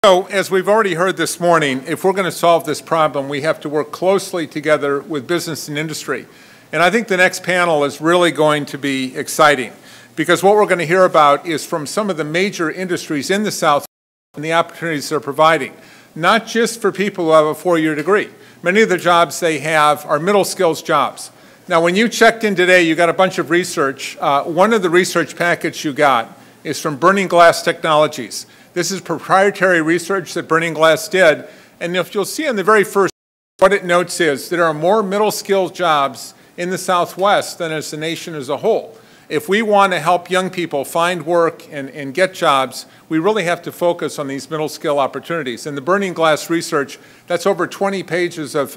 So, as we've already heard this morning, if we're going to solve this problem, we have to work closely together with business and industry. And I think the next panel is really going to be exciting, because what we're going to hear about is from some of the major industries in the South and the opportunities they're providing, not just for people who have a four-year degree. Many of the jobs they have are middle skills jobs. Now, when you checked in today, you got a bunch of research. One of the research packets you got is from Burning Glass Technologies. This is proprietary research that Burning Glass did, and if you'll see on the very first, what it notes is that there are more middle skills jobs in the Southwest than as the nation as a whole. If we want to help young people find work and get jobs, we really have to focus on these middle skill opportunities. And the Burning Glass research, that's over 20 pages of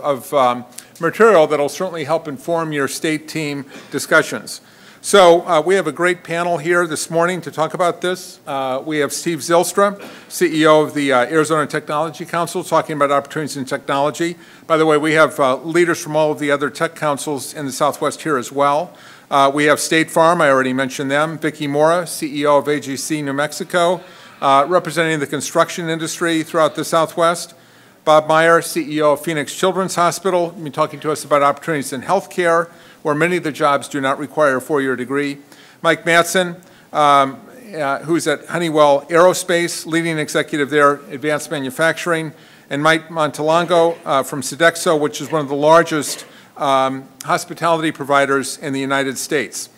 material that will certainly help inform your state team discussions. So we have a great panel here this morning to talk about this. We have Steve Zylstra, CEO of the Arizona Technology Council, talking about opportunities in technology. By the way, we have leaders from all of the other tech councils in the Southwest here as well. We have State Farm, I already mentioned them. Vicki Mora, CEO of AGC New Mexico, representing the construction industry throughout the Southwest. Bob Meyer, CEO of Phoenix Children's Hospital, will be talking to us about opportunities in healthcare, where many of the jobs do not require a four-year degree. Mike Matson, who's at Honeywell Aerospace, leading executive there, advanced manufacturing, and Mike Montalongo from Sodexo, which is one of the largest hospitality providers in the United States.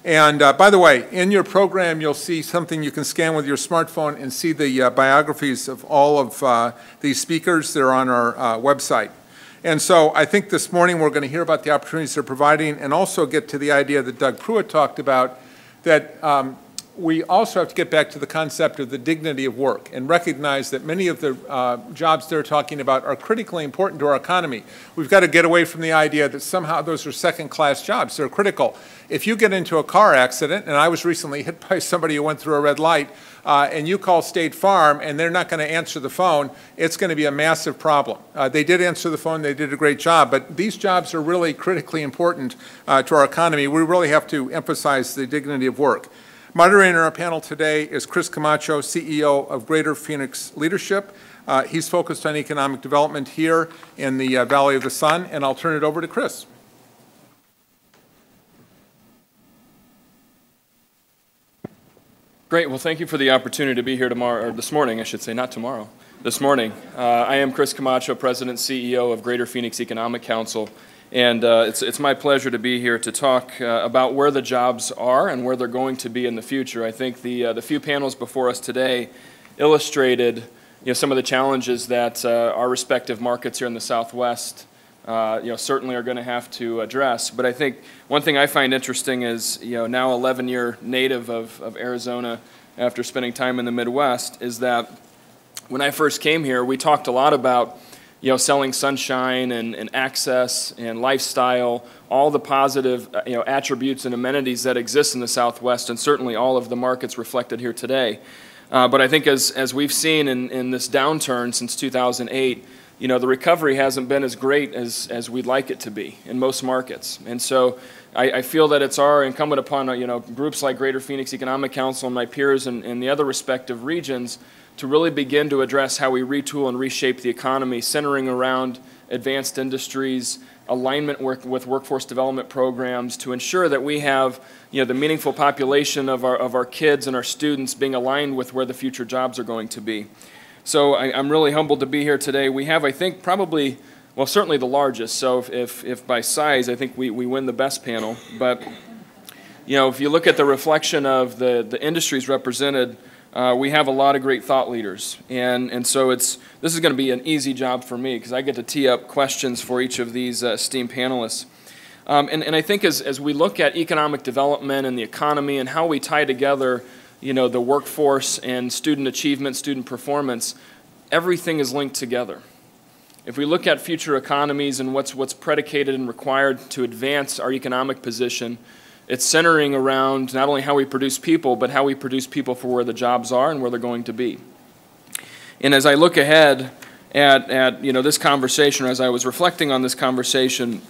And by the way, in your program, you'll see something you can scan with your smartphone and see the biographies of all of these speakers that are on our website. And so I think this morning we're going to hear about the opportunities they're providing and also get to the idea that Doug Pruitt talked about, that we also have to get back to the concept of the dignity of work and recognize that many of the jobs they're talking about are critically important to our economy. We've got to get away from the idea that somehow those are second-class jobs. They're critical. If you get into a car accident, and I was recently hit by somebody who went through a red light, and you call State Farm and they're not going to answer the phone, it's going to be a massive problem. They did answer the phone. They did a great job. But these jobs are really critically important to our economy. We really have to emphasize the dignity of work. Moderating our panel today is Chris Camacho, CEO of Greater Phoenix Leadership. He's focused on economic development here in the Valley of the Sun, and I'll turn it over to Chris. Great. Well, thank you for the opportunity to be here tomorrow, or this morning, I should say, not tomorrow, this morning. I am Chris Camacho, President and CEO of Greater Phoenix Economic Council. And it's my pleasure to be here to talk about where the jobs are and where they're going to be in the future. I think the few panels before us today illustrated some of the challenges that our respective markets here in the Southwest certainly are going to have to address. But I think one thing I find interesting is now 11-year native of Arizona after spending time in the Midwest is that when I first came here, we talked a lot about selling sunshine and access and lifestyle, all the positive attributes and amenities that exist in the Southwest, and certainly all of the markets reflected here today. But I think as we've seen in this downturn since 2008, the recovery hasn't been as great as we'd like it to be in most markets. And so I feel that it's our incumbent upon groups like Greater Phoenix Economic Council and my peers in the other respective regions to really begin to address how we retool and reshape the economy, centering around advanced industries, alignment with workforce development programs to ensure that we have the meaningful population of our kids and our students being aligned with where the future jobs are going to be. So I'm really humbled to be here today. We have, I think, probably, well, certainly the largest. So if by size, I think we win the best panel. But if you look at the reflection of the industries represented, we have a lot of great thought leaders, and so this is going to be an easy job for me because I get to tee up questions for each of these esteemed panelists. And I think as we look at economic development and the economy and how we tie together, the workforce and student achievement, student performance, everything is linked together. If we look at future economies and what's predicated and required to advance our economic position, it's centering around not only how we produce people, but how we produce people for where the jobs are and where they're going to be. And as I look ahead at this conversation, or as I was reflecting on this conversation,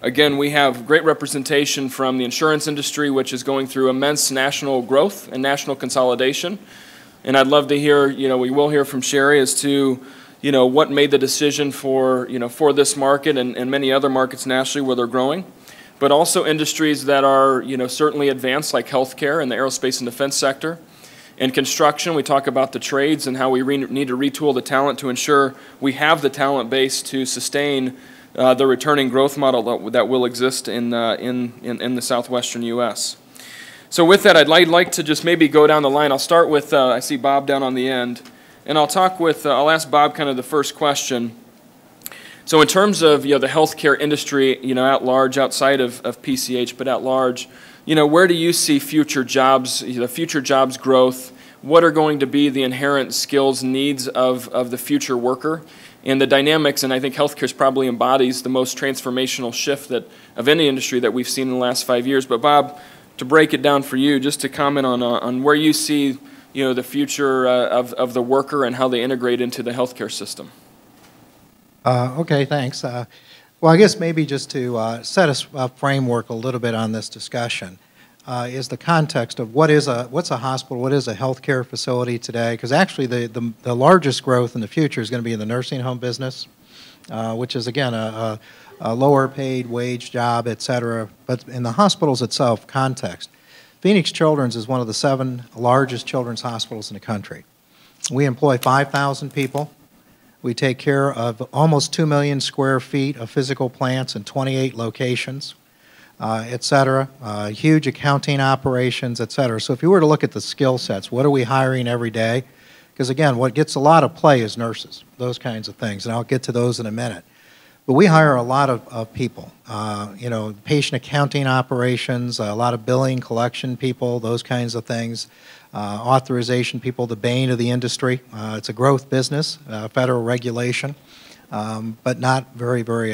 again, we have great representation from the insurance industry, which is going through immense national growth and national consolidation. And I'd love to hear, we will hear from Sherry as to, what made the decision for, for this market and many other markets nationally where they're growing, but also industries that are, certainly advanced like healthcare and the aerospace and defense sector. In construction, we talk about the trades and how we need to retool the talent to ensure we have the talent base to sustain the returning growth model that will exist in the southwestern U.S. So with that, I'd like to just maybe go down the line. I'll start with, I see Bob down on the end, and I'll ask Bob kind of the first question. So in terms of, the healthcare industry, at large, outside of PCH, but at large, where do you see future jobs, the future jobs growth? What are going to be the inherent skills needs of the future worker? And the dynamics, and I think healthcare probably embodies the most transformational shift of any industry that we've seen in the last 5 years. But Bob, to break it down for you, just to comment on where you see, the future of the worker and how they integrate into the healthcare system. Okay, thanks. Well, I guess maybe just to set a framework a little bit on this discussion is the context of what's a hospital, what is a healthcare facility today, because actually the largest growth in the future is going to be in the nursing home business, which is, again, a lower paid wage job, et cetera. But in the hospitals itself context, Phoenix Children's is one of the 7 largest children's hospitals in the country. We employ 5,000 people. We take care of almost 2 million square feet of physical plants in 28 locations, et cetera, huge accounting operations, et cetera. So if you were to look at the skill sets, what are we hiring every day? Because again, what gets a lot of play is nurses, those kinds of things, and I'll get to those in a minute. But we hire a lot of people, patient accounting operations, a lot of billing, collection people, those kinds of things, authorization people, the bane of the industry. It's a growth business, federal regulation, but not very, very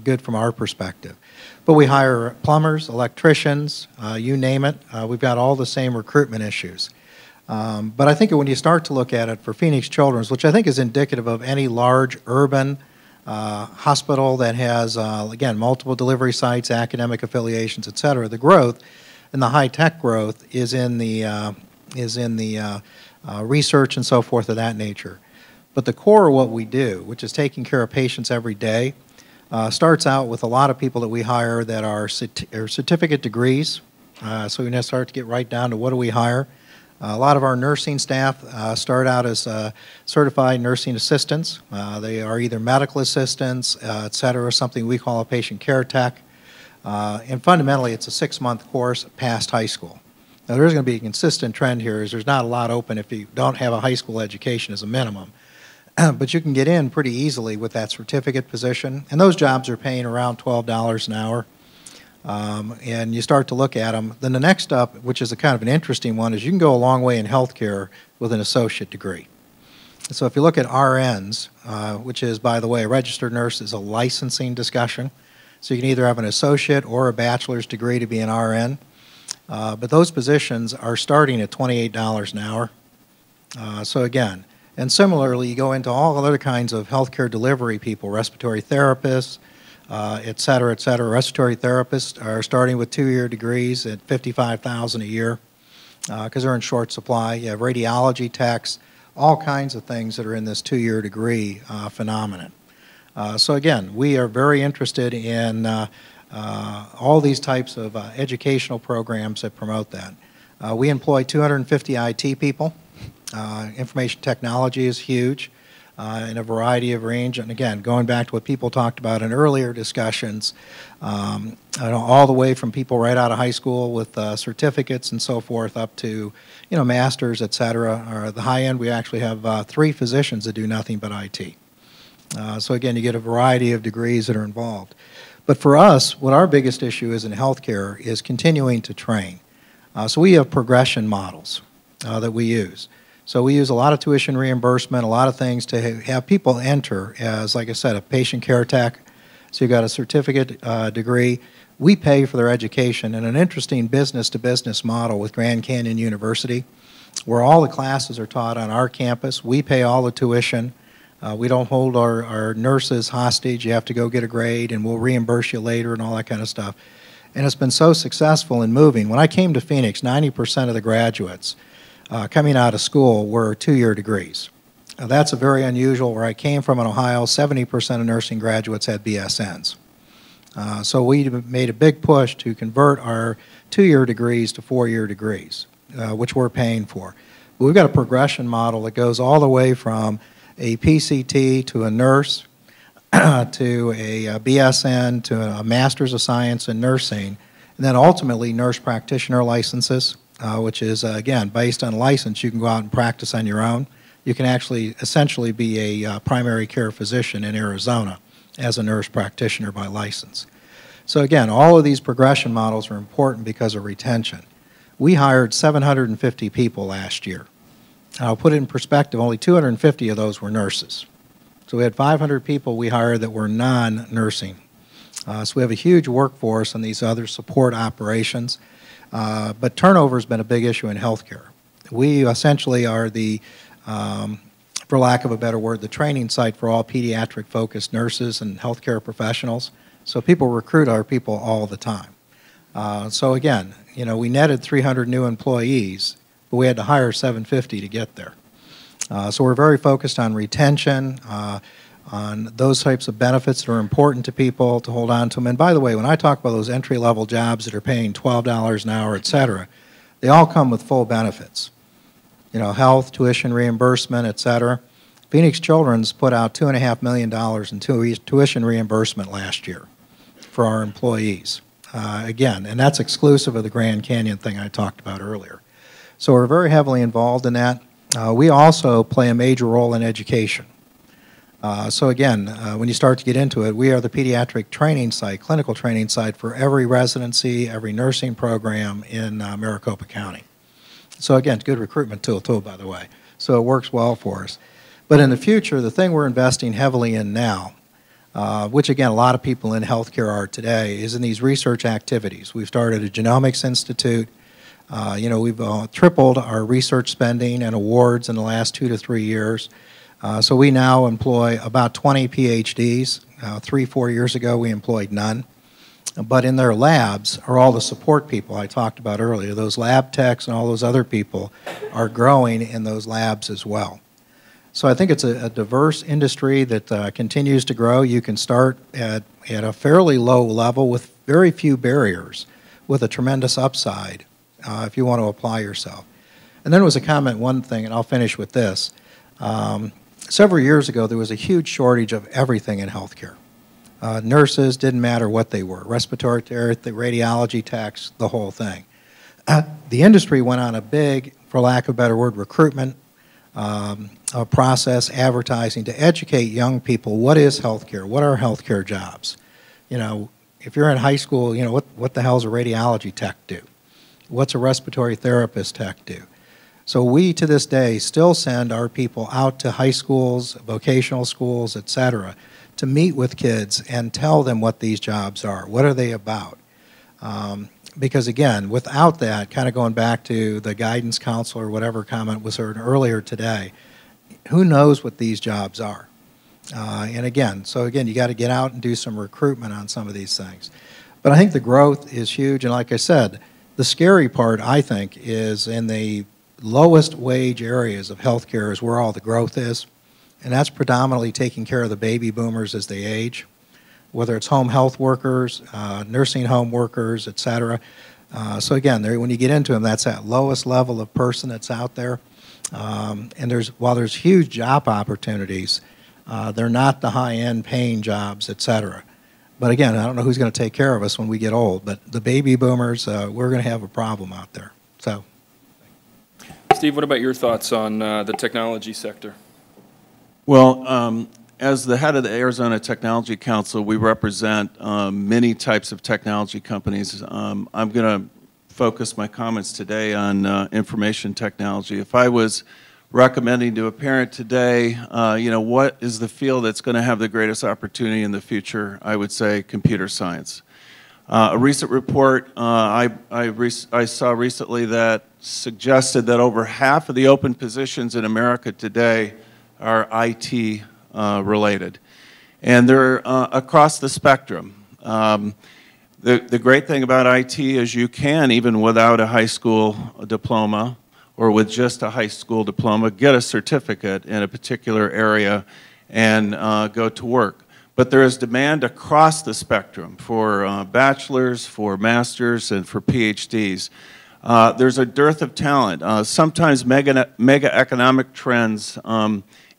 good from our perspective. But we hire plumbers, electricians, you name it. We've got all the same recruitment issues. But I think when you start to look at it for Phoenix Children's, which I think is indicative of any large urban hospital that has, again, multiple delivery sites, academic affiliations, et cetera, the growth and the high-tech growth is in the research and so forth of that nature. But the core of what we do, which is taking care of patients every day, starts out with a lot of people that we hire that are certificate degrees. So we now start to get right down to what do we hire. A lot of our nursing staff start out as certified nursing assistants. They are either medical assistants, et cetera, something we call a patient care tech. And fundamentally, it's a 6-month course past high school. Now, there's going to be a consistent trend here is there's not a lot open if you don't have a high school education as a minimum. But you can get in pretty easily with that certificate position. And those jobs are paying around $12 an hour. And you start to look at them. Then the next up, which is a kind of an interesting one, is you can go a long way in healthcare with an associate degree. So if you look at RNs, which is, by the way, a registered nurse is a licensing discussion. So you can either have an associate or a bachelor's degree to be an RN. But those positions are starting at $28 an hour. So again, and similarly, you go into all other kinds of healthcare delivery people, respiratory therapists, et cetera, et cetera. Respiratory therapists are starting with 2-year degrees at $55,000 a year because they're in short supply. You have radiology techs, all kinds of things that are in this 2-year degree phenomenon. So again, we are very interested in all these types of educational programs that promote that. We employ 250 IT people. Information technology is huge in a variety of range. And again, going back to what people talked about in earlier discussions, all the way from people right out of high school with certificates and so forth up to, masters, et cetera. Or at the high end, we actually have 3 physicians that do nothing but IT. So again, you get a variety of degrees that are involved. But for us, what our biggest issue is in healthcare is continuing to train. So we have progression models that we use. So we use a lot of tuition reimbursement, a lot of things to have people enter as, like I said, a patient care tech. So you've got a certificate degree. We pay for their education in an interesting business-to-business model with Grand Canyon University, where all the classes are taught on our campus. We pay all the tuition. We don't hold our nurses hostage. You have to go get a grade, and we'll reimburse you later and all that kind of stuff. And it's been so successful in moving. When I came to Phoenix, 90% of the graduates coming out of school were two-year degrees. That's a very unusual. Where I came from in Ohio, 70% of nursing graduates had BSNs. So we made a big push to convert our two-year degrees to four-year degrees, which we're paying for. But we've got a progression model that goes all the way from a PCT to a nurse to a BSN to a Master's of Science in Nursing, and then ultimately nurse practitioner licenses, which is, again, based on license. You can go out and practice on your own. You can actually essentially be a primary care physician in Arizona as a nurse practitioner by license. So again, all of these progression models are important because of retention. We hired 750 people last year. I'll put it in perspective, only 250 of those were nurses. So we had 500 people we hired that were non-nursing. So we have a huge workforce on these other support operations, but turnover has been a big issue in healthcare. We essentially are the, for lack of a better word, the training site for all pediatric-focused nurses and healthcare professionals. So people recruit our people all the time. So again, you know, we netted 300 new employees, but we had to hire 750 to get there. So we're very focused on retention, on those types of benefits that are important to people to hold on to them. And by the way, when I talk about those entry-level jobs that are paying $12 an hour, et cetera, they all come with full benefits. You know, health, tuition reimbursement, et cetera. Phoenix Children's put out $2.5 million in tuition reimbursement last year for our employees. Again, and that's exclusive of the Grand Canyon thing I talked about earlier. So we're very heavily involved in that. We also play a major role in education. So again, when you start to get into it, we are the pediatric training site, clinical training site for every residency, every nursing program in Maricopa County. So again, it's a good recruitment tool too, by the way. So it works well for us. But in the future, the thing we're investing heavily in now, which again a lot of people in healthcare are today, is in these research activities. We've started a genomics institute. You know, we've tripled our research spending and awards in the last 2 to 3 years. So we now employ about 20 PhDs. 3-4 years ago, we employed none. But in their labs are all the support people I talked about earlier. Those lab techs and all those other people are growing in those labs as well. So I think it's a diverse industry that continues to grow. You can start at a fairly low level with very few barriers, with a tremendous upside if you want to apply yourself. And then there was a comment, one thing, and I'll finish with this. Several years ago, there was a huge shortage of everything in healthcare. Nurses, didn't matter what they were, respiratory therapy, radiology techs, the whole thing. The industry went on a big, for lack of a better word, recruitment process, advertising, to educate young people what is healthcare, what are healthcare jobs. You know, if you're in high school, you know, what the hell does a radiology tech do? What's a respiratory therapist tech do? So we, to this day, still send our people out to high schools, vocational schools, et cetera, to meet with kids and tell them what these jobs are. What are they about? Because again, without that, kind of going back to the guidance counselor or whatever comment was heard earlier today, who knows what these jobs are? And again, so again, you got to get out and do some recruitment on some of these things. But I think the growth is huge, and like I said, the scary part, I think, is in the lowest wage areas of healthcare is where all the growth is, and that's predominantly taking care of the baby boomers as they age, whether it's home health workers, nursing home workers, et cetera. So again, when you get into them, that's that lowest level of person that's out there. And while there's huge job opportunities, they're not the high-end paying jobs, et cetera. But again, I don't know who's going to take care of us when we get old, but the baby boomers, we're going to have a problem out there. So, Steve, what about your thoughts on the technology sector? Well, as the head of the Arizona Technology Council, we represent many types of technology companies. I'm going to focus my comments today on information technology. If I was recommending to a parent today, you know, what is the field that's going to have the greatest opportunity in the future, I would say computer science. A recent report I saw recently that suggested that over half of the open positions in America today are IT related. And they're across the spectrum. The great thing about IT is you can, even without a high school diploma or with just a high school diploma get a certificate in a particular area and go to work. But there is demand across the spectrum for bachelors, for masters, and for PhDs. There's a dearth of talent. Sometimes mega economic trends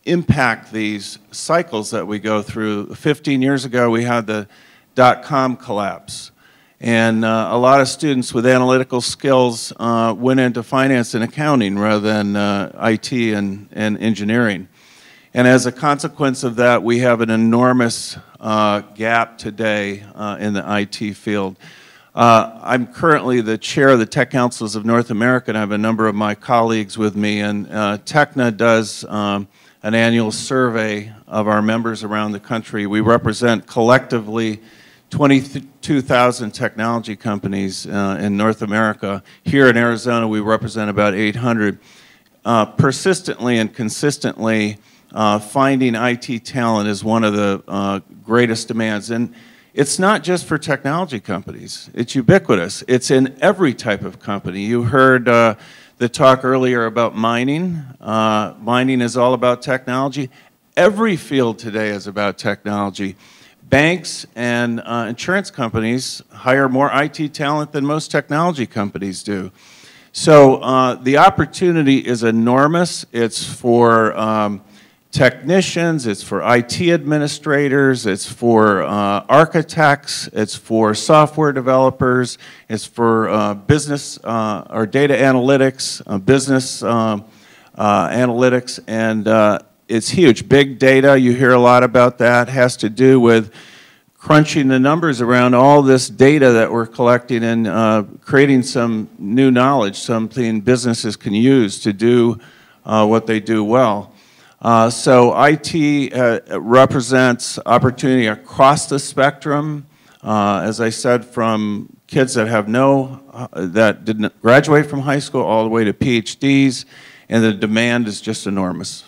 impact these cycles that we go through. 15 years ago, we had the dot-com collapse. And a lot of students with analytical skills went into finance and accounting rather than IT and engineering. And as a consequence of that, we have an enormous gap today in the IT field. I'm currently the chair of the Tech Councils of North America, and I have a number of my colleagues with me. And TECNA does an annual survey of our members around the country. We represent collectively 22,000 technology companies in North America. Here in Arizona, we represent about 800. Persistently and consistently, finding IT talent is one of the greatest demands. And it's not just for technology companies. It's ubiquitous. It's in every type of company. You heard the talk earlier about mining. Mining is all about technology. Every field today is about technology. Banks and insurance companies hire more IT talent than most technology companies do. So the opportunity is enormous. It's for technicians, it's for IT administrators, it's for architects, it's for software developers, it's for business or data analytics, business analytics, and it's huge. Big data, you hear a lot about that, has to do with crunching the numbers around all this data that we're collecting and creating some new knowledge, something businesses can use to do what they do well. So IT represents opportunity across the spectrum, as I said, from kids that have that didn't graduate from high school all the way to PhDs, and the demand is just enormous.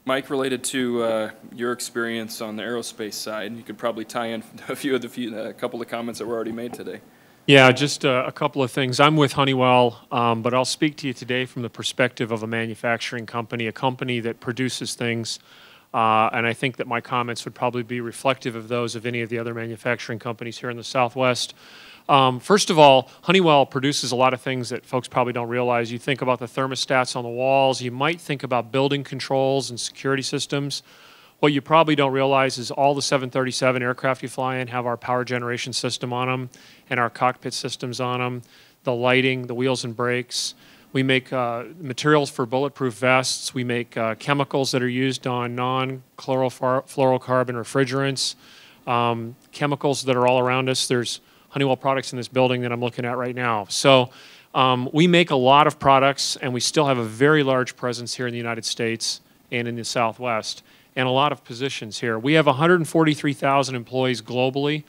Mike, related to your experience on the aerospace side, you could probably tie in a couple of comments that were already made today. Yeah, just a couple of things. I'm with Honeywell, but I'll speak to you today from the perspective of a manufacturing company, a company that produces things, and I think that my comments would probably be reflective of those of any of the other manufacturing companies here in the Southwest. First of all, Honeywell produces a lot of things that folks probably don't realize. You think about the thermostats on the walls, you might think about building controls and security systems. What you probably don't realize is all the 737 aircraft you fly in have our power generation system on them and our cockpit systems on them, the lighting, the wheels and brakes. We make materials for bulletproof vests. We make chemicals that are used on non-chlorofluorocarbon refrigerants, chemicals that are all around us. There's Honeywell products in this building that I'm looking at right now. So we make a lot of products, and we still have a very large presence here in the United States and in the Southwest, and a lot of positions here. We have 143,000 employees globally.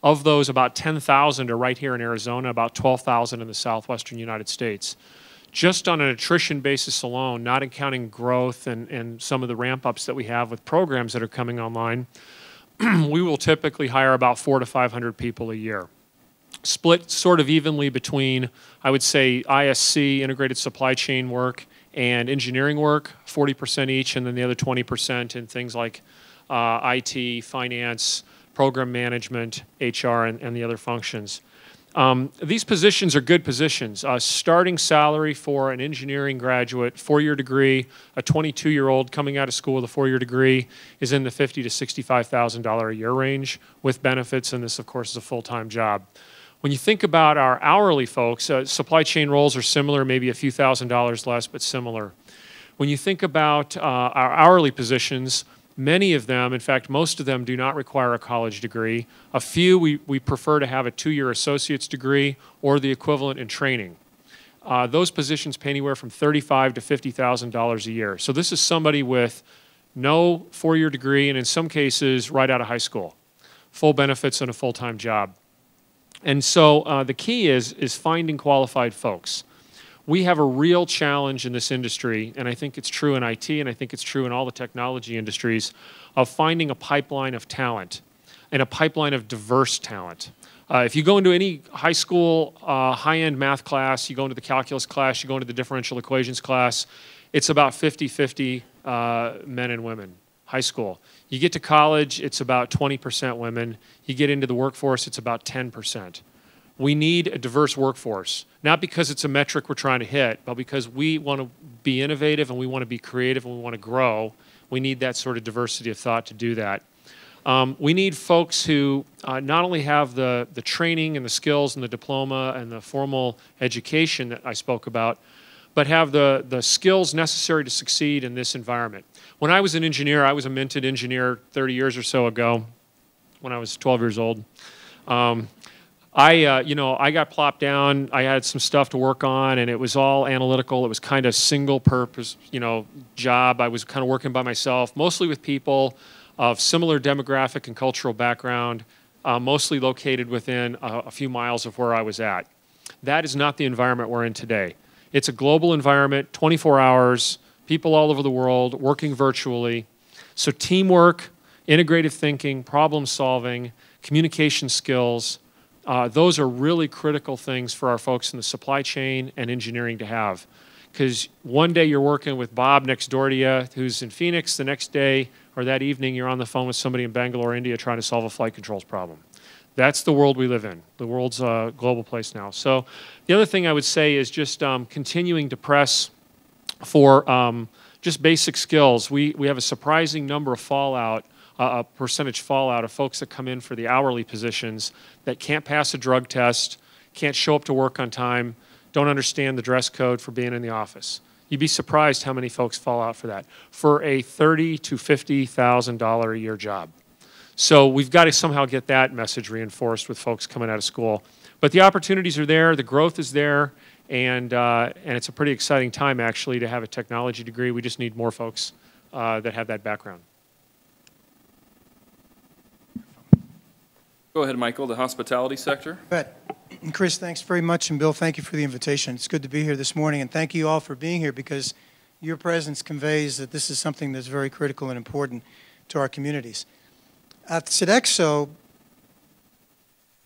Of those, about 10,000 are right here in Arizona, about 12,000 in the southwestern United States. Just on an attrition basis alone, not accounting growth and some of the ramp-ups that we have with programs that are coming online, we will typically hire about 400 to 500 people a year. Split sort of evenly between, I would say, ISC, integrated supply chain work, and engineering work, 40% each, and then the other 20% in things like IT, finance, program management, HR, and the other functions. These positions are good positions. Starting salary for an engineering graduate, 4-year degree, a 22-year-old coming out of school with a 4-year degree is in the $50,000 to $65,000 a year range with benefits, and this, of course, is a full-time job. When you think about our hourly folks, supply chain roles are similar, maybe a few $1,000s less, but similar. When you think about our hourly positions, many of them, in fact, most of them do not require a college degree. A few, we prefer to have a 2-year associate's degree or the equivalent in training. Those positions pay anywhere from $35,000 to $50,000 a year. So this is somebody with no 4-year degree and in some cases right out of high school. Full benefits and a full-time job. And so the key is finding qualified folks. We have a real challenge in this industry, and I think it's true in IT, and I think it's true in all the technology industries, of finding a pipeline of talent and a pipeline of diverse talent. If you go into any high school high-end math class, you go into the calculus class, you go into the differential equations class, it's about 50-50 men and women, high school. You get to college, it's about 20% women. You get into the workforce, it's about 10%. We need a diverse workforce, not because it's a metric we're trying to hit, but because we want to be innovative and we want to be creative and we want to grow. We need that sort of diversity of thought to do that. We need folks who not only have the training and the skills and the diploma and the formal education that I spoke about, but have the skills necessary to succeed in this environment. When I was an engineer, I was a minted engineer 30 years or so ago when I was 12 years old. I got plopped down. I had some stuff to work on, and it was all analytical. It was kind of single purpose, job. I was kind of working by myself, mostly with people of similar demographic and cultural background, mostly located within a few miles of where I was at. That is not the environment we're in today. It's a global environment, 24 hours, people all over the world, working virtually. So teamwork, integrative thinking, problem solving, communication skills, those are really critical things for our folks in the supply chain and engineering to have. Because one day you're working with Bob next door to you who's in Phoenix, the next day or that evening you're on the phone with somebody in Bangalore, India trying to solve a flight controls problem. That's the world we live in. The world's a global place now. So the other thing I would say is just continuing to press for just basic skills. We have a surprising number of fallout, a percentage fallout of folks that come in for the hourly positions that can't pass a drug test, can't show up to work on time, don't understand the dress code for being in the office. You'd be surprised how many folks fall out for that, for a $30,000 to $50,000 a year job. So we've got to somehow get that message reinforced with folks coming out of school. But the opportunities are there, the growth is there, and it's a pretty exciting time actually to have a technology degree. We just need more folks that have that background. Go ahead, Michael, the hospitality sector. Bet. Chris, thanks very much, and Bill, thank you for the invitation. It's good to be here this morning, and thank you all for being here because your presence conveys that this is something that's very critical and important to our communities. At Sodexo,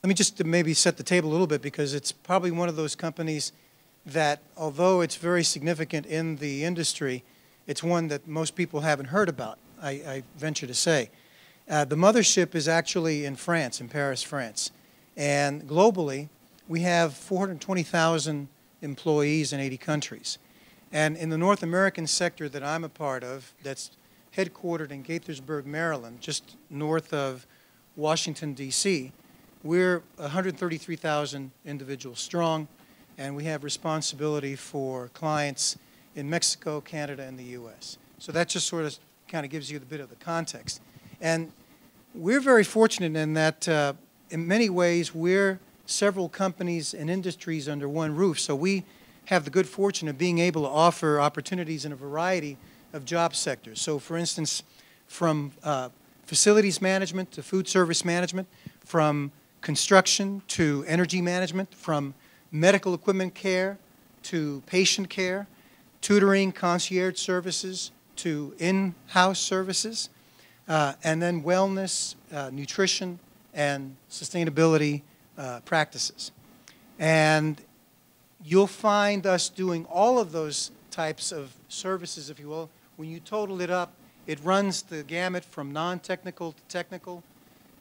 let me just maybe set the table a little bit because it's probably one of those companies that, although it's very significant in the industry, it's one that most people haven't heard about, I venture to say. The mothership is actually in France, in Paris, France. And globally, we have 420,000 employees in 80 countries. And in the North American sector that I'm a part of, that's headquartered in Gaithersburg, Maryland, just north of Washington, D.C., we're 133,000 individuals strong, and we have responsibility for clients in Mexico, Canada, and the U.S. So that just sort of kind of gives you a bit of the context. And we're very fortunate in that in many ways we're several companies and industries under one roof. So we have the good fortune of being able to offer opportunities in a variety of job sectors. So for instance, from facilities management to food service management, from construction to energy management, from medical equipment care to patient care, tutoring, concierge services to in-house services, and then wellness, nutrition, and sustainability practices. And you'll find us doing all of those types of services, if you will. When you total it up, it runs the gamut from non-technical to technical.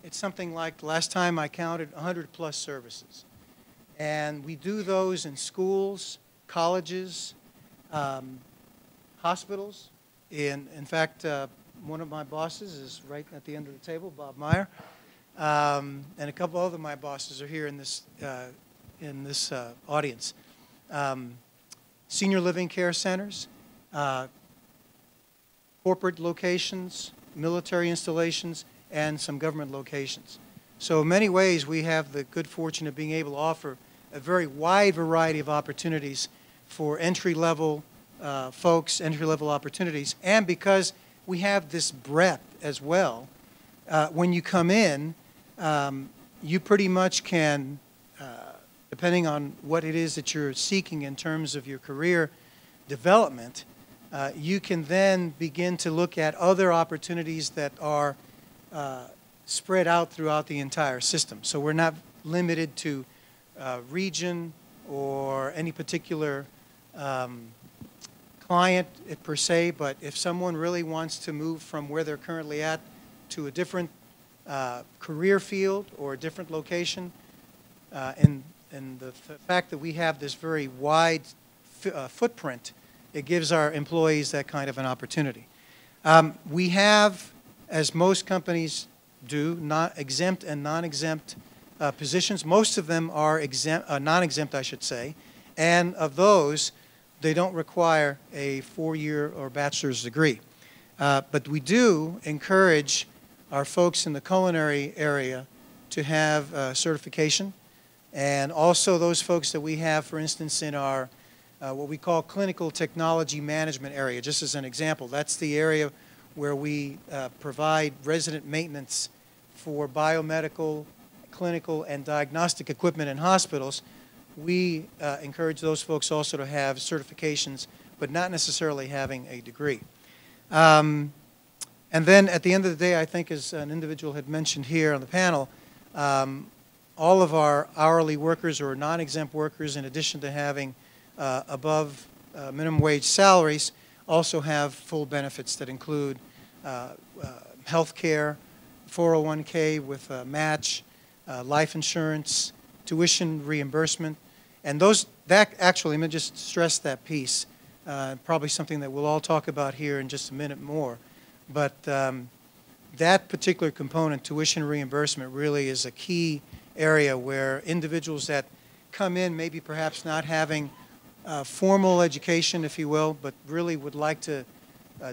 It's something like, the last time I counted, 100+ services. And we do those in schools, colleges, hospitals. In fact, one of my bosses is right at the end of the table, Bob Meyer. And a couple other of my bosses are here in this audience. Senior living care centers, corporate locations, military installations, and some government locations. So in many ways, we have the good fortune of being able to offer a very wide variety of opportunities for entry-level folks, entry-level opportunities. And because we have this breadth as well, when you come in, you pretty much can, depending on what it is that you're seeking in terms of your career development, you can then begin to look at other opportunities that are spread out throughout the entire system. So we're not limited to region or any particular client per se, but if someone really wants to move from where they're currently at to a different career field or a different location, and the fact that we have this very wide footprint, it gives our employees that kind of an opportunity. We have, as most companies do, exempt and non-exempt positions. Most of them are non-exempt, I should say, and of those, they don't require a 4-year or bachelor's degree. But we do encourage our folks in the culinary area to have certification, and also those folks that we have, for instance, in our what we call clinical technology management area. Just as an example, that's the area where we provide resident maintenance for biomedical, clinical, and diagnostic equipment in hospitals. We encourage those folks also to have certifications, but not necessarily having a degree. And then at the end of the day, I think as an individual had mentioned here on the panel, all of our hourly workers or non-exempt workers, in addition to having above minimum wage salaries, also have full benefits that include health care, 401k with a match, life insurance, tuition reimbursement. And that actually, let me just stress that piece, probably something that we'll all talk about here in just a minute more. But that particular component, tuition reimbursement, really is a key area where individuals that come in, maybe perhaps not having formal education, if you will, but really would like to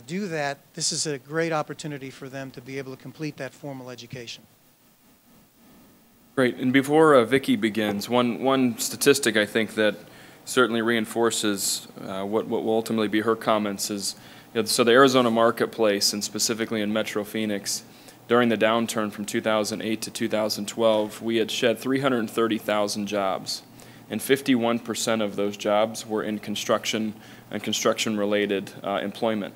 do that, this is a great opportunity for them to be able to complete that formal education. Great. And before Vicki begins, one statistic I think that certainly reinforces what will ultimately be her comments is, so the Arizona marketplace, and specifically in Metro Phoenix, during the downturn from 2008 to 2012, we had shed 330,000 jobs, and 51% of those jobs were in construction and construction-related employment.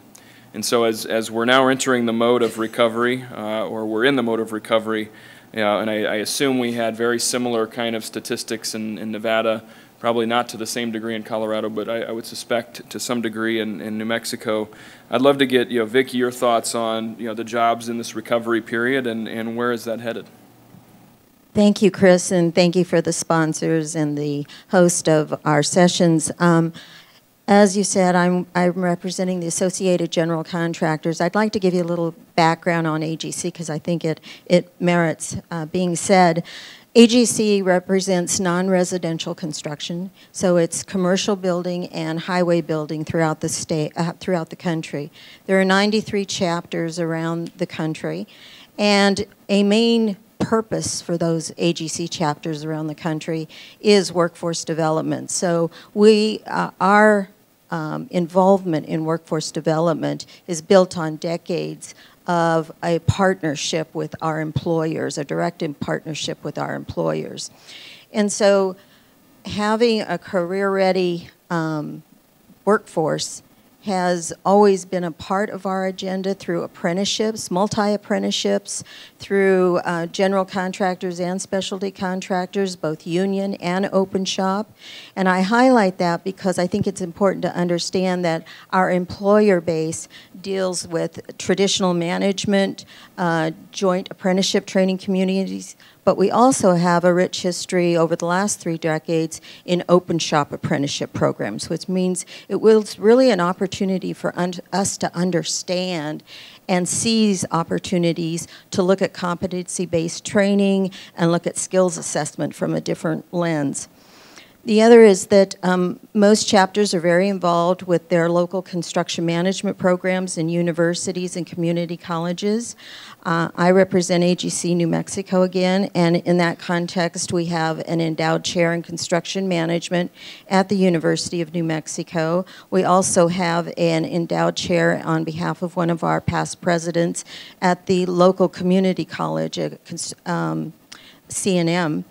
And so as we're now entering the mode of recovery, or we're in the mode of recovery, and I assume we had very similar kind of statistics in Nevada, probably not to the same degree in Colorado, but I would suspect to some degree in New Mexico. I'd love to get, Vicki, your thoughts on, the jobs in this recovery period and where is that headed? Thank you, Chris, and thank you for the sponsors and the host of our sessions. As you said, I'm representing the Associated General Contractors. I'd like to give you a little background on AGC because I think it merits being said. AGC represents non-residential construction, so it's commercial building and highway building throughout the state, throughout the country. There are 93 chapters around the country, and a main purpose for those AGC chapters around the country is workforce development. So our involvement in workforce development is built on decades of a partnership with our employers, a direct partnership with our employers. And so having a career-ready workforce has always been a part of our agenda through apprenticeships, multi-apprenticeships, through general contractors and specialty contractors, both union and open shop. And I highlight that because I think it's important to understand that our employer base deals with traditional management, joint apprenticeship training communities, but we also have a rich history over the last 3 decades in open shop apprenticeship programs, which means it was really an opportunity for us to understand and seize opportunities to look at competency-based training and look at skills assessment from a different lens. The other is that most chapters are very involved with their local construction management programs in universities and community colleges. I represent AGC New Mexico again, and in that context we have an endowed chair in construction management at the University of New Mexico. We also have an endowed chair on behalf of one of our past presidents at the local community college at CNM.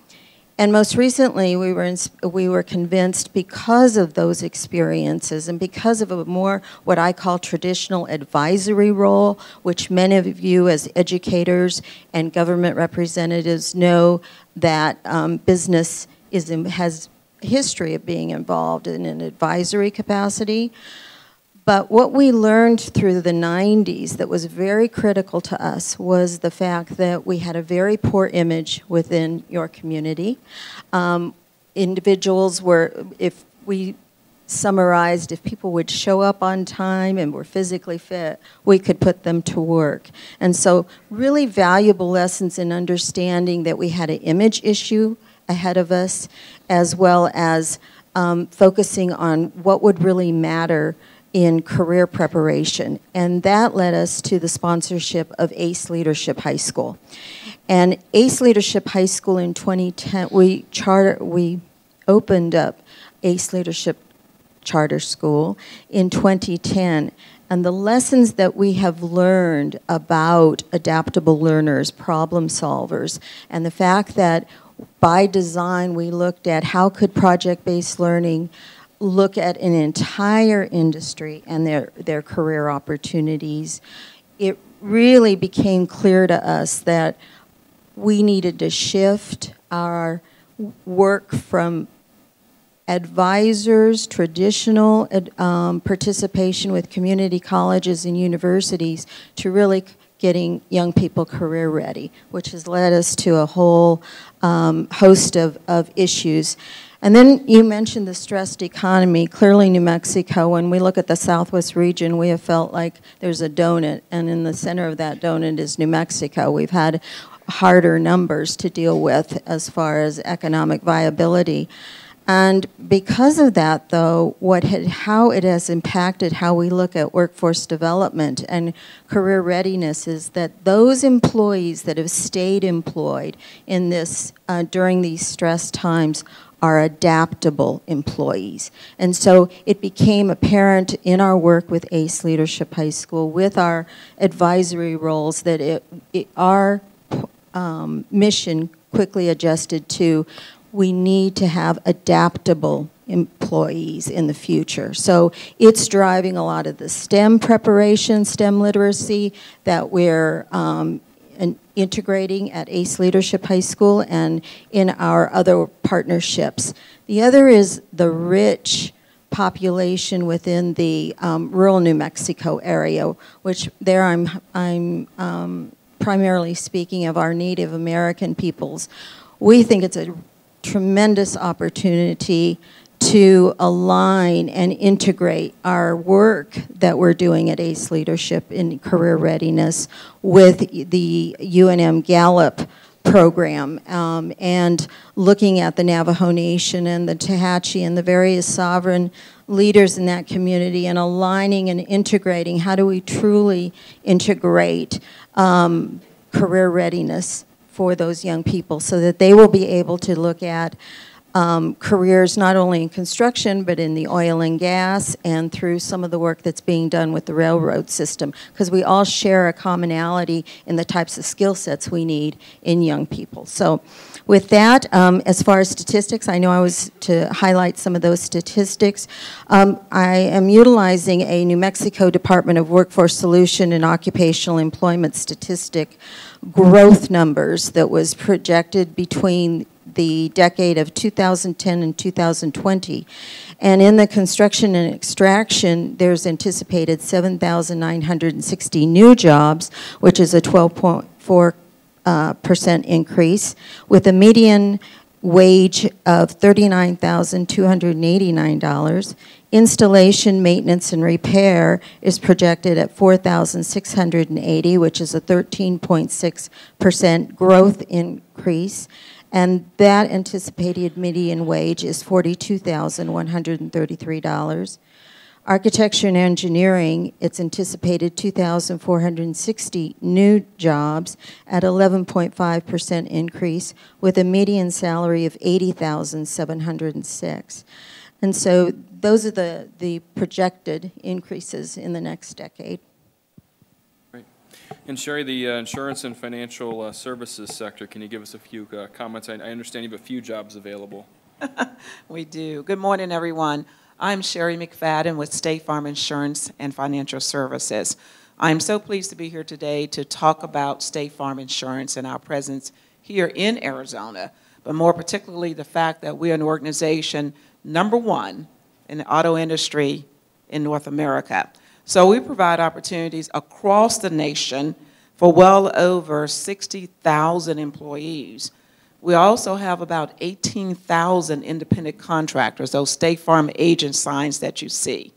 And most recently, we were convinced because of those experiences and because of a more what I call traditional advisory role, which many of you as educators and government representatives know that business has a history of being involved in an advisory capacity. But what we learned through the 90s that was very critical to us was the fact that we had a very poor image within your community. Individuals were, if we summarized, if people would show up on time and were physically fit, we could put them to work. And so really valuable lessons in understanding that we had an image issue ahead of us, as well as focusing on what would really matter in career preparation. And that led us to the sponsorship of ACE Leadership High School. And ACE Leadership High School in 2010, we opened up ACE Leadership Charter School in 2010. And the lessons that we have learned about adaptable learners, problem solvers, and the fact that by design we looked at how could project-based learning look at an entire industry and their career opportunities, it really became clear to us that we needed to shift our work from advisors, traditional participation with community colleges and universities, to really getting young people career ready, which has led us to a whole host of issues. And then you mentioned the stressed economy. Clearly, New Mexico, when we look at the Southwest region, we have felt like there's a donut, and in the center of that donut is New Mexico. We've had harder numbers to deal with as far as economic viability. And because of that, though, how it has impacted how we look at workforce development and career readiness is that those employees that have stayed employed in this during these stress times are adaptable employees. And so it became apparent in our work with ACE Leadership High School, with our advisory roles, that our mission quickly adjusted to, we need to have adaptable employees in the future. So it's driving a lot of the STEM preparation, STEM literacy that we're integrating at ACE Leadership High School and in our other partnerships. The other is the rich population within the rural New Mexico area, which there I'm primarily speaking of our Native American peoples. We think it's a tremendous opportunity to align and integrate our work that we're doing at ACE Leadership in career readiness with the UNM Gallup program and looking at the Navajo Nation and the Tehachapi and the various sovereign leaders in that community and aligning and integrating. How do we truly integrate career readiness for those young people so that they will be able to look at careers not only in construction but in the oil and gas and through some of the work that's being done with the railroad system, because we all share a commonality in the types of skill sets we need in young people. So with that, as far as statistics, I know I was to highlight some of those statistics. I am utilizing a New Mexico Department of Workforce Solution and Occupational Employment statistic growth numbers that was projected between the decade of 2010 and 2020. And in the construction and extraction, there's anticipated 7,960 new jobs, which is a 12.4% increase, with a median wage of $39,289. Installation, maintenance, and repair is projected at $4,680, which is a 13.6% growth increase. And that anticipated median wage is $42,133. Architecture and engineering, it's anticipated 2,460 new jobs at 11.5% increase with a median salary of $80,706. And so those are the projected increases in the next decade. Great. And Sherry, the insurance and financial services sector, can you give us a few comments? I understand you have a few jobs available. We do. Good morning, everyone. I'm Sherry McFadden with State Farm Insurance and Financial Services. I'm so pleased to be here today to talk about State Farm Insurance and our presence here in Arizona, but more particularly the fact that we're an organization #1 in the auto industry in North America. So we provide opportunities across the nation for well over 60,000 employees. We also have about 18,000 independent contractors, those State Farm agent signs that you see.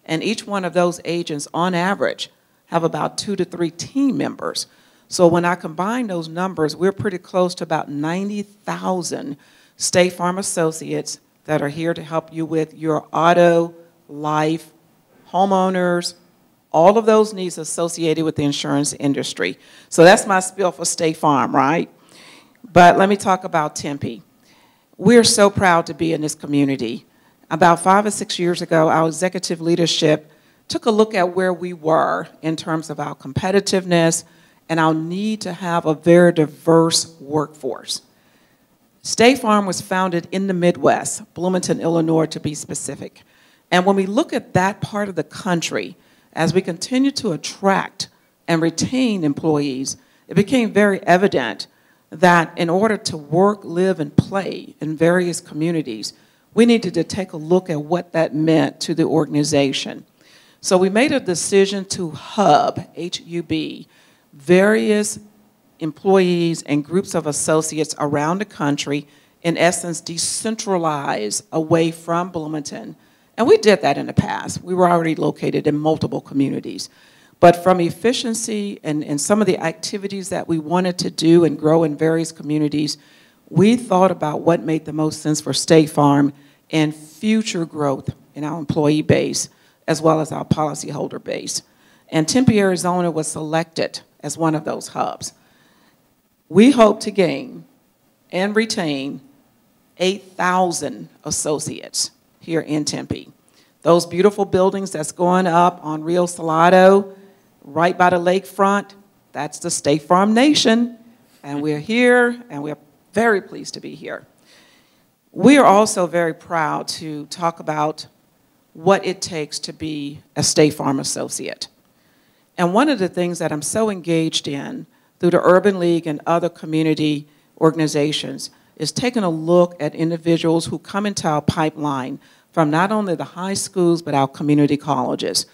And each one of those agents, on average, have about 2 to 3 team members. So when I combine those numbers, we're pretty close to about 90,000 State Farm associates that are here to help you with your auto, life, homeowners, all of those needs associated with the insurance industry. So that's my spiel for State Farm, right? But let me talk about Tempe. We're so proud to be in this community. About 5 or 6 years ago, our executive leadership took a look at where we were in terms of our competitiveness and our need to have a very diverse workforce. State Farm was founded in the Midwest, Bloomington, Illinois, to be specific. And when we look at that part of the country, as we continue to attract and retain employees, it became very evident that in order to work, live, and play in various communities, we needed to take a look at what that meant to the organization. So we made a decision to hub, H-U-B, various employees and groups of associates around the country, in essence, decentralize away from Bloomington. And we did that in the past. We were already located in multiple communities. But from efficiency and some of the activities that we wanted to do and grow in various communities, we thought about what made the most sense for State Farm and future growth in our employee base, as well as our policyholder base. And Tempe, Arizona was selected as one of those hubs. We hope to gain and retain 8,000 associates here in Tempe. Those beautiful buildings that's going up on Rio Salado, right by the lakefront, that's the State Farm Nation, and we're here, and we're very pleased to be here. We are also very proud to talk about what it takes to be a State Farm associate. And one of the things that I'm so engaged in through the Urban League and other community organizations is taking a look at individuals who come into our pipeline from not only the high schools, but our community colleges.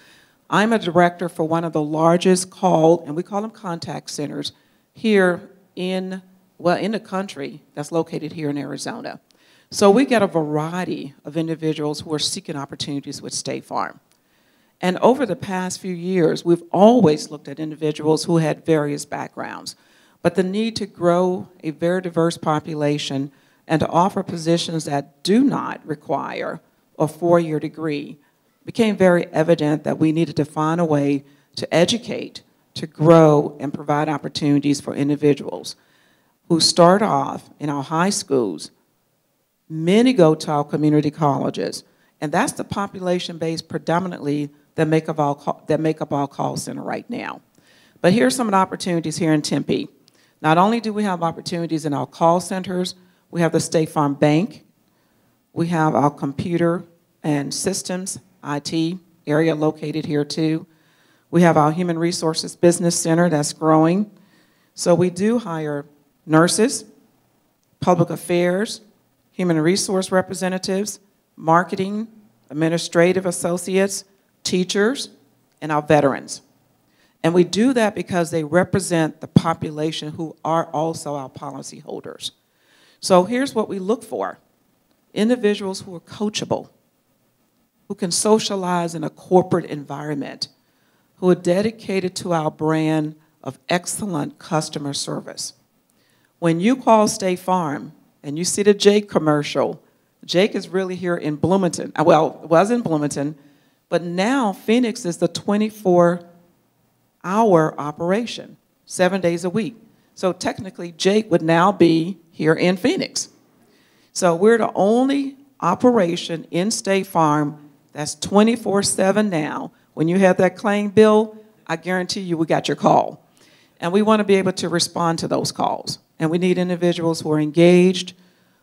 I'm a director for one of the largest and we call them contact centers, here in the country that's located here in Arizona. So we get a variety of individuals who are seeking opportunities with State Farm. And over the past few years, we've always looked at individuals who had various backgrounds. But the need to grow a very diverse population and to offer positions that do not require a 4-year degree became very evident that we needed to find a way to educate, to grow, and provide opportunities for individuals who start off in our high schools. Many go to our community colleges, and that's the population base predominantly that make up our call center right now. But here's some of the opportunities here in Tempe. Not only do we have opportunities in our call centers, we have the State Farm Bank, we have our computer and systems, IT area located here too. We have our Human Resources Business Center that's growing. So we do hire nurses, public affairs, human resource representatives, marketing, administrative associates, teachers, and our veterans. And we do that because they represent the population who are also our policyholders. So here's what we look for. Individuals who are coachable, who can socialize in a corporate environment, who are dedicated to our brand of excellent customer service. When you call State Farm and you see the Jake commercial, Jake is really here in Bloomington. Well, it was in Bloomington, but now Phoenix is the 24-hour operation, 7 days a week. So technically, Jake would now be here in Phoenix. So we're the only operation in State Farm that's 24/7 now. When you have that claim bill, I guarantee you we got your call. And we want to be able to respond to those calls. And we need individuals who are engaged,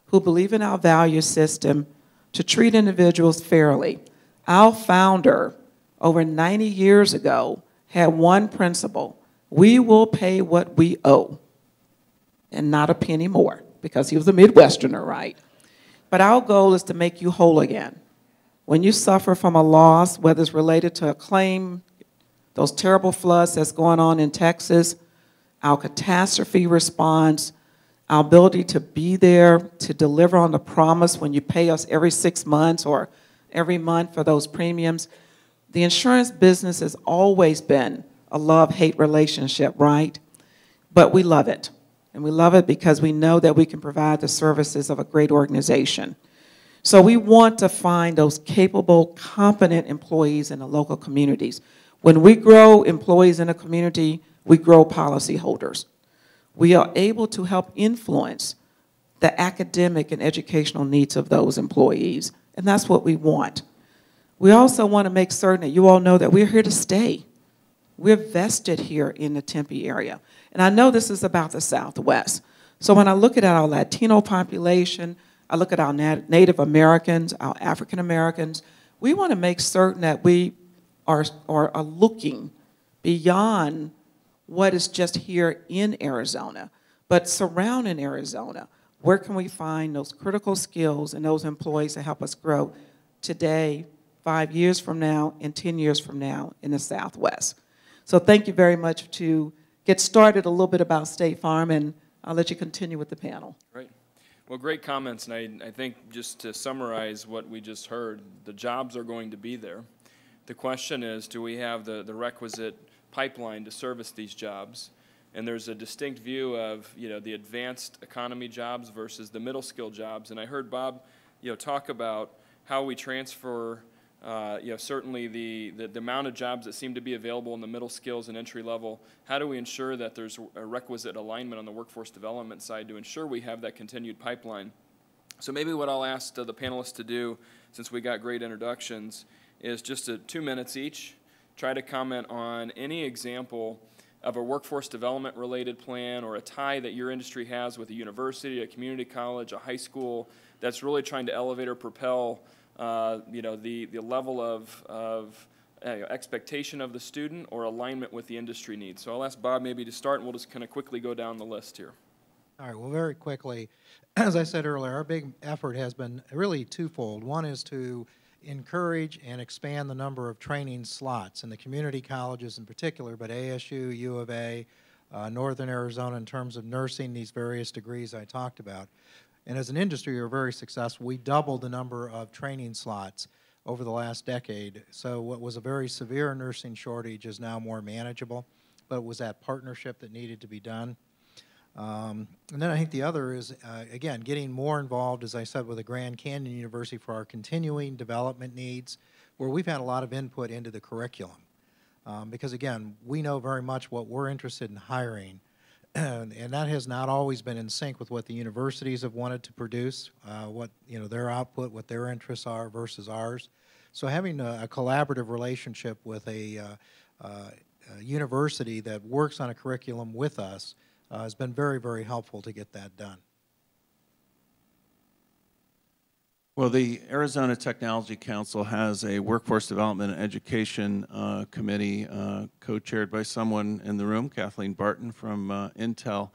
who believe in our value system, to treat individuals fairly. Our founder, over 90 years ago, had one principle: we will pay what we owe, and not a penny more, because he was a Midwesterner, right? But our goal is to make you whole again. When you suffer from a loss, whether it's related to a claim, those terrible floods that's going on in Texas, our catastrophe response, our ability to be there to deliver on the promise when you pay us every 6 months or every month for those premiums. The insurance business has always been a love-hate relationship, right? But we love it. And we love it because we know that we can provide the services of a great organization. So we want to find those capable, competent employees in the local communities. When we grow employees in a community, we grow policyholders. We are able to help influence the academic and educational needs of those employees, and that's what we want. We also want to make certain that you all know that we're here to stay. We're vested here in the Tempe area. And I know this is about the Southwest. So when I look at our Latino population, I look at our Native Americans, our African Americans, we want to make certain that we are looking beyond what is just here in Arizona, but surrounding Arizona. Where can we find those critical skills and those employees to help us grow today, 5 years from now, and 10 years from now in the Southwest? So thank you very much. To get started a little bit about State Farm, and I'll let you continue with the panel. Great. Well, great comments, and I think just to summarize what we just heard, the jobs are going to be there. The question is, do we have the requisite pipeline to service these jobs? And there's a distinct view of, the advanced economy jobs versus the middle skill jobs. And I heard Bob, talk about how we transfer, certainly the amount of jobs that seem to be available in the middle skills and entry level. How do we ensure that there's a requisite alignment on the workforce development side to ensure we have that continued pipeline? So maybe what I'll ask the panelists to do, since we got great introductions, is just 2 minutes each, try to comment on any example of a workforce development related plan or a tie that your industry has with a university, a community college, a high school that's really trying to elevate or propel the level of expectation of the student or alignment with the industry needs. So I'll ask Bob maybe to start, and we'll just kind of quickly go down the list here. All right, well, very quickly, as I said earlier, our big effort has been really twofold. One is to encourage and expand the number of training slots in the community colleges in particular, but ASU, U of A, Northern Arizona in terms of nursing, these various degrees I talked about. And as an industry, we're very successful. We doubled the number of training slots over the last decade. So what was a very severe nursing shortage is now more manageable, but it was that partnership that needed to be done. And then I think the other is, again, getting more involved, as I said, with the Grand Canyon University for our continuing development needs, where we've had a lot of input into the curriculum. Because, again, we know very much what we're interested in hiring, and that has not always been in sync with what the universities have wanted to produce, what their output, what their interests are versus ours. So having a collaborative relationship with a university that works on a curriculum with us has been very, very helpful to get that done. Well, the Arizona Technology Council has a workforce development and education committee co-chaired by someone in the room, Kathleen Barton from Intel.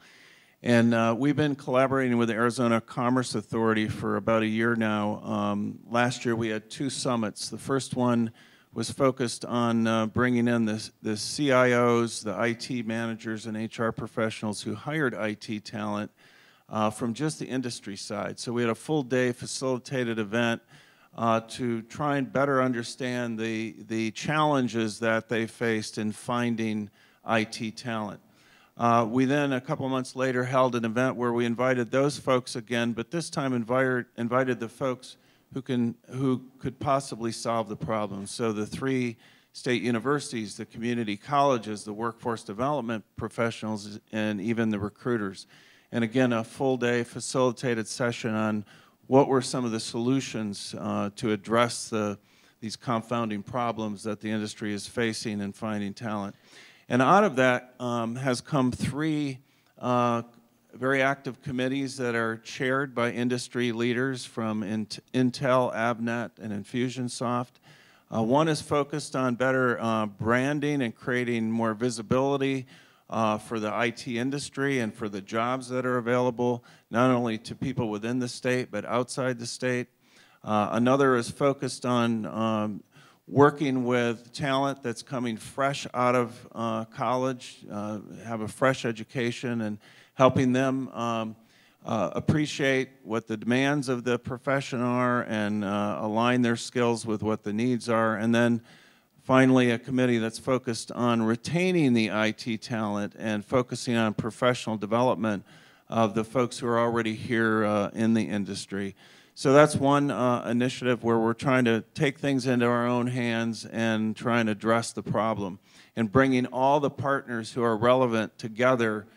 And we've been collaborating with the Arizona Commerce Authority for about a year now. Last year we had 2 summits. The first one was focused on bringing in the CIOs, the IT managers, and HR professionals who hired IT talent from just the industry side. So we had a full-day facilitated event to try and better understand the challenges that they faced in finding IT talent. We then, a couple months later, held an event where we invited those folks again, but this time invited the folks who could possibly solve the problem. So the 3 state universities, the community colleges, the workforce development professionals, and even the recruiters. And again, a full-day facilitated session on what were some of the solutions to address these confounding problems that the industry is facing in finding talent. And out of that has come three very active committees that are chaired by industry leaders from Intel, Avnet, and Infusionsoft. One is focused on better branding and creating more visibility for the IT industry and for the jobs that are available, not only to people within the state, but outside the state. Another is focused on working with talent that's coming fresh out of college, have a fresh education, and helping them appreciate what the demands of the profession are and align their skills with what the needs are. And then finally, a committee that's focused on retaining the IT talent and focusing on professional development of the folks who are already here in the industry. So that's one initiative where we're trying to take things into our own hands and try and address the problem and bringing all the partners who are relevant together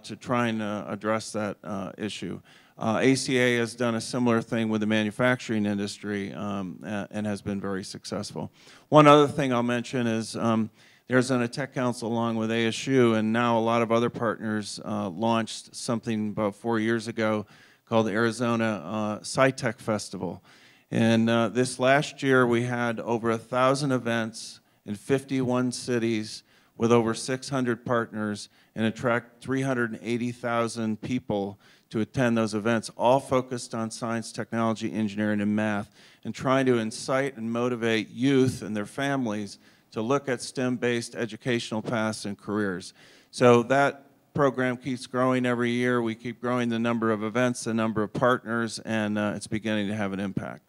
to try and address that issue. ACA has done a similar thing with the manufacturing industry and has been very successful. One other thing I'll mention is the Arizona Tech Council, along with ASU, and now a lot of other partners, launched something about 4 years ago called the Arizona SciTech Festival. And this last year we had over 1,000 events in 51 cities with over 600 partners and attract 380,000 people to attend those events, all focused on science, technology, engineering, and math, and trying to incite and motivate youth and their families to look at STEM-based educational paths and careers. So that program keeps growing every year. We keep growing the number of events, the number of partners, and it's beginning to have an impact.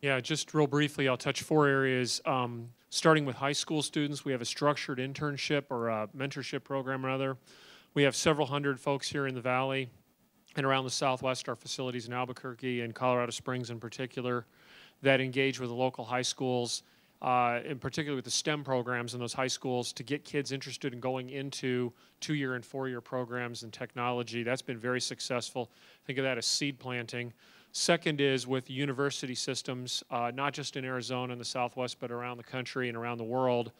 Yeah, just real briefly, I'll touch 4 areas. Starting with high school students, we have a structured internship or a mentorship program, rather. We have several hundred folks here in the Valley and around the Southwest, our facilities in Albuquerque and Colorado Springs in particular, that engage with the local high schools, in particular with the STEM programs in those high schools, to get kids interested in going into 2-year and 4-year programs in technology. That's been very successful. Think of that as seed planting. Second is with university systems, not just in Arizona and the Southwest, but around the country and around the world,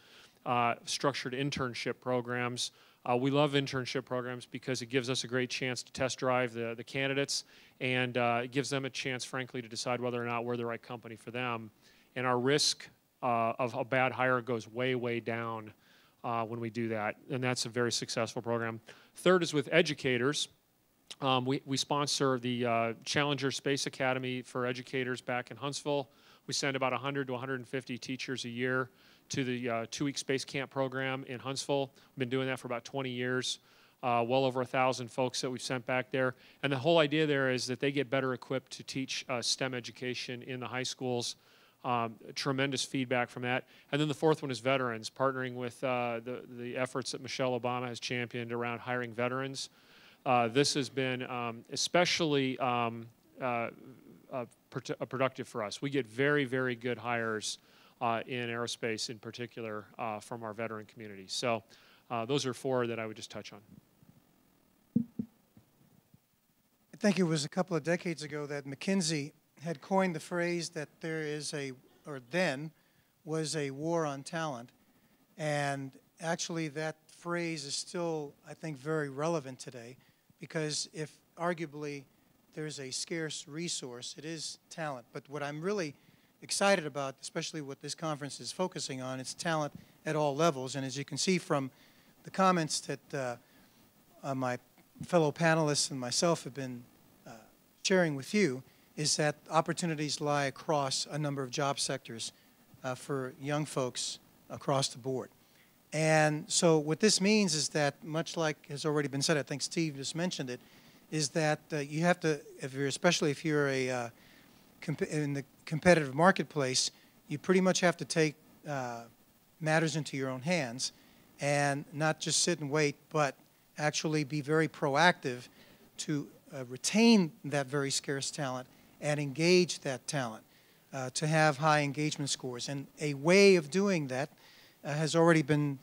structured internship programs. We love internship programs because it gives us a great chance to test drive the candidates, and it gives them a chance, frankly, to decide whether or not we're the right company for them. And our risk of a bad hire goes way, way down when we do that, and that's a very successful program. Third is with educators. We sponsor the Challenger Space Academy for educators back in Huntsville. We send about 100 to 150 teachers a year to the 2-week space camp program in Huntsville. We've been doing that for about 20 years. Well over 1,000 folks that we've sent back there. And the whole idea there is that they get better equipped to teach STEM education in the high schools. Tremendous feedback from that. And then the fourth one is veterans, partnering with the efforts that Michelle Obama has championed around hiring veterans. This has been especially productive for us. We get very, very good hires in aerospace in particular from our veteran community. So those are 4 that I would just touch on. I think it was a couple of decades ago that McKinsey had coined the phrase that there is then was a war on talent. And actually that phrase is still, I think, very relevant today, because if arguably there's a scarce resource, it is talent. But what I'm really excited about, especially what this conference is focusing on, is talent at all levels. And as you can see from the comments that my fellow panelists and myself have been sharing with you, is that opportunities lie across a number of job sectors for young folks across the board. And so what this means is that, much like has already been said, I think Steve just mentioned it, is that you have to, especially if you're in the competitive marketplace, you pretty much have to take matters into your own hands and not just sit and wait, but actually be very proactive to retain that very scarce talent and engage that talent, to have high engagement scores. And a way of doing that has already been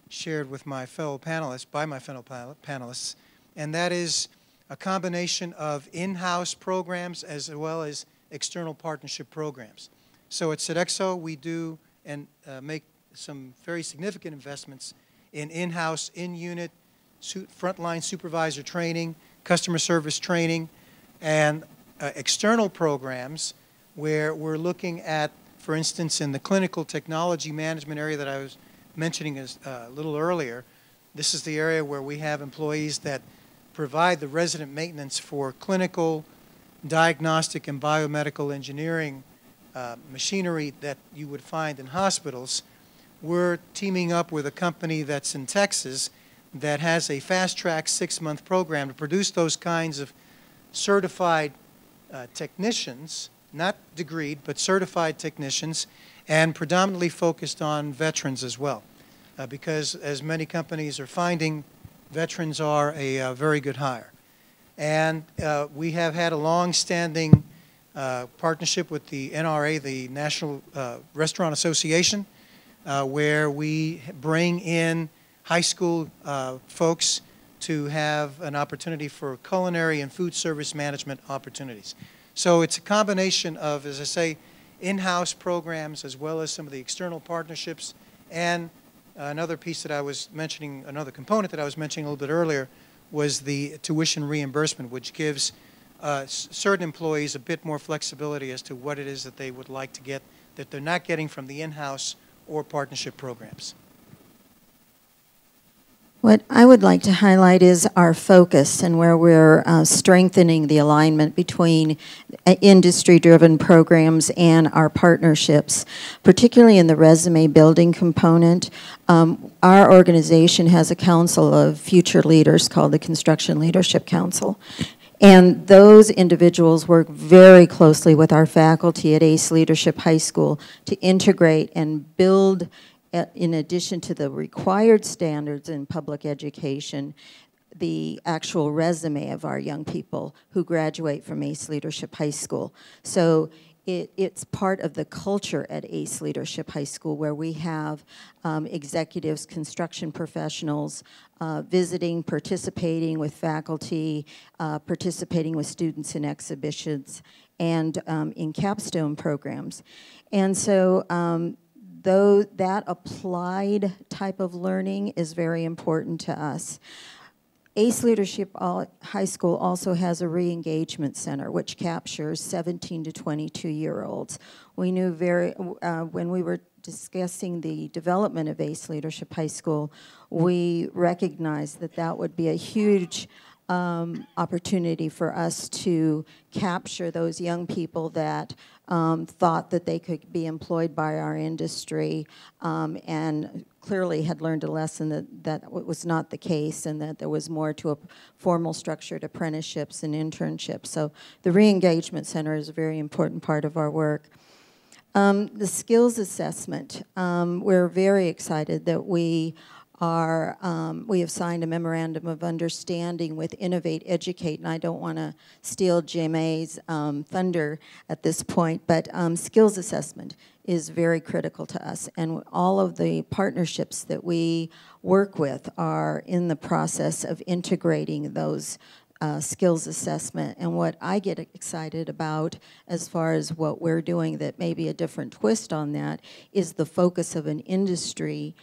shared with my fellow panelists, by my fellow panelists, and that is a combination of in-house programs as well as external partnership programs. So at Sodexo, we do and make some very significant investments in in-house, in-unit, frontline supervisor training, customer service training, and external programs where we're looking at, for instance, in the clinical technology management area that I was mentioning a little earlier. This is the area where we have employees that provide the resident maintenance for clinical, diagnostic, and biomedical engineering machinery that you would find in hospitals. We're teaming up with a company that's in Texas that has a fast-track 6-month program to produce those kinds of certified technicians, not degreed, but certified technicians, and predominantly focused on veterans as well. Because as many companies are finding, veterans are a very good hire. And we have had a long-standing partnership with the NRA, the National Restaurant Association, where we bring in high school folks to have an opportunity for culinary and food service management opportunities. So it's a combination of, as I say, in-house programs as well as some of the external partnerships, and another piece that I was mentioning, another component that I was mentioning a little bit earlier, was the tuition reimbursement, which gives certain employees a bit more flexibility as to what it is that they would like to get that they're not getting from the in-house or partnership programs. What I would like to highlight is our focus and where we're strengthening the alignment between industry-driven programs and our partnerships, particularly in the resume building component. Our organization has a council of future leaders called the Construction Leadership Council. And those individuals work very closely with our faculty at ACE Leadership High School to integrate and build, in addition to the required standards in public education, the actual resume of our young people who graduate from ACE Leadership High School. So it's part of the culture at ACE Leadership High School, where we have executives, construction professionals, visiting, participating with faculty, participating with students in exhibitions, and in capstone programs. And so though that applied type of learning is very important to us. ACE Leadership High School also has a re-engagement center which captures 17 to 22-year-olds. We knew when we were discussing the development of ACE Leadership High School, we recognized that that would be a huge opportunity for us to capture those young people that thought that they could be employed by our industry and clearly had learned a lesson that was not the case, and that there was more to a formal structured apprenticeships and internships. So the re-engagement center is a very important part of our work. The skills assessment, we're very excited that we have signed a memorandum of understanding with Innovate Educate, and I don't want to steal GMA's thunder at this point, but skills assessment is very critical to us, and all of the partnerships that we work with are in the process of integrating those skills assessment. And what I get excited about as far as what we're doing that may be a different twist on that is the focus of an industry,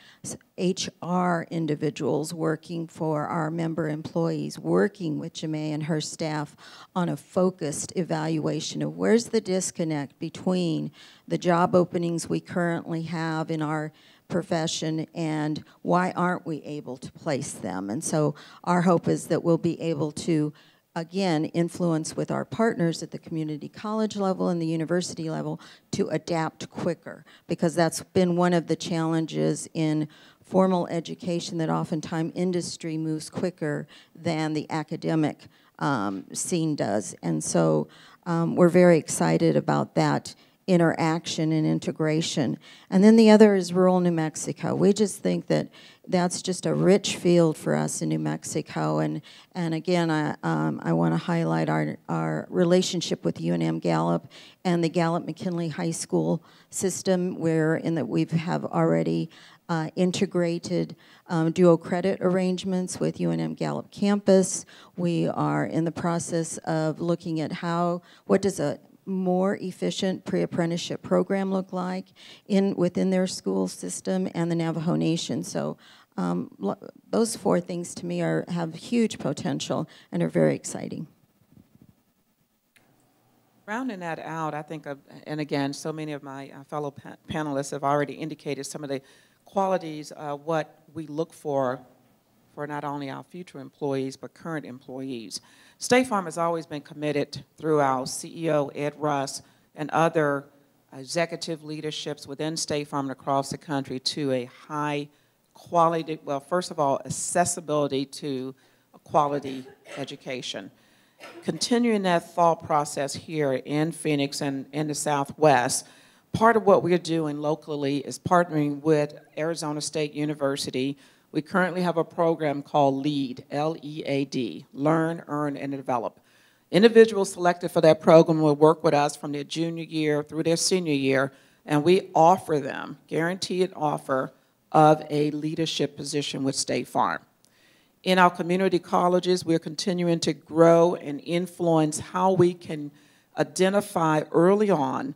HR individuals working for our member employees, working with Jemay and her staff on a focused evaluation of where's the disconnect between the job openings we currently have in our profession and why aren't we able to place them. And so our hope is that we'll be able to, again, influence with our partners at the community college level and the university level to adapt quicker, because that's been one of the challenges in formal education, that oftentimes industry moves quicker than the academic scene does. And so we're very excited about that interaction and integration. And then the other is rural New Mexico. We just think that that's just a rich field for us in New Mexico. And again, I want to highlight our relationship with UNM Gallup and the Gallup McKinley High School system, where in that we have already integrated dual credit arrangements with UNM Gallup campus. We are in the process of looking at what does a more efficient pre-apprenticeship program look like within their school system and the Navajo Nation. So those four things to me have huge potential and are very exciting. Rounding that out, I think, and again, so many of my fellow panelists have already indicated some of the qualities of what we look for not only our future employees, but current employees. State Farm has always been committed through our CEO, Ed Russ, and other executive leaderships within State Farm and across the country to a high quality, well, first of all, accessibility to a quality education. Continuing that thought process here in Phoenix and in the Southwest, part of what we're doing locally is partnering with Arizona State University. We currently have a program called LEAD, L-E-A-D, Learn, Earn, and Develop. Individuals selected for that program will work with us from their junior year through their senior year, and we offer them, guaranteed offer, of a leadership position with State Farm. In our community colleges, we're continuing to grow and influence how we can identify early on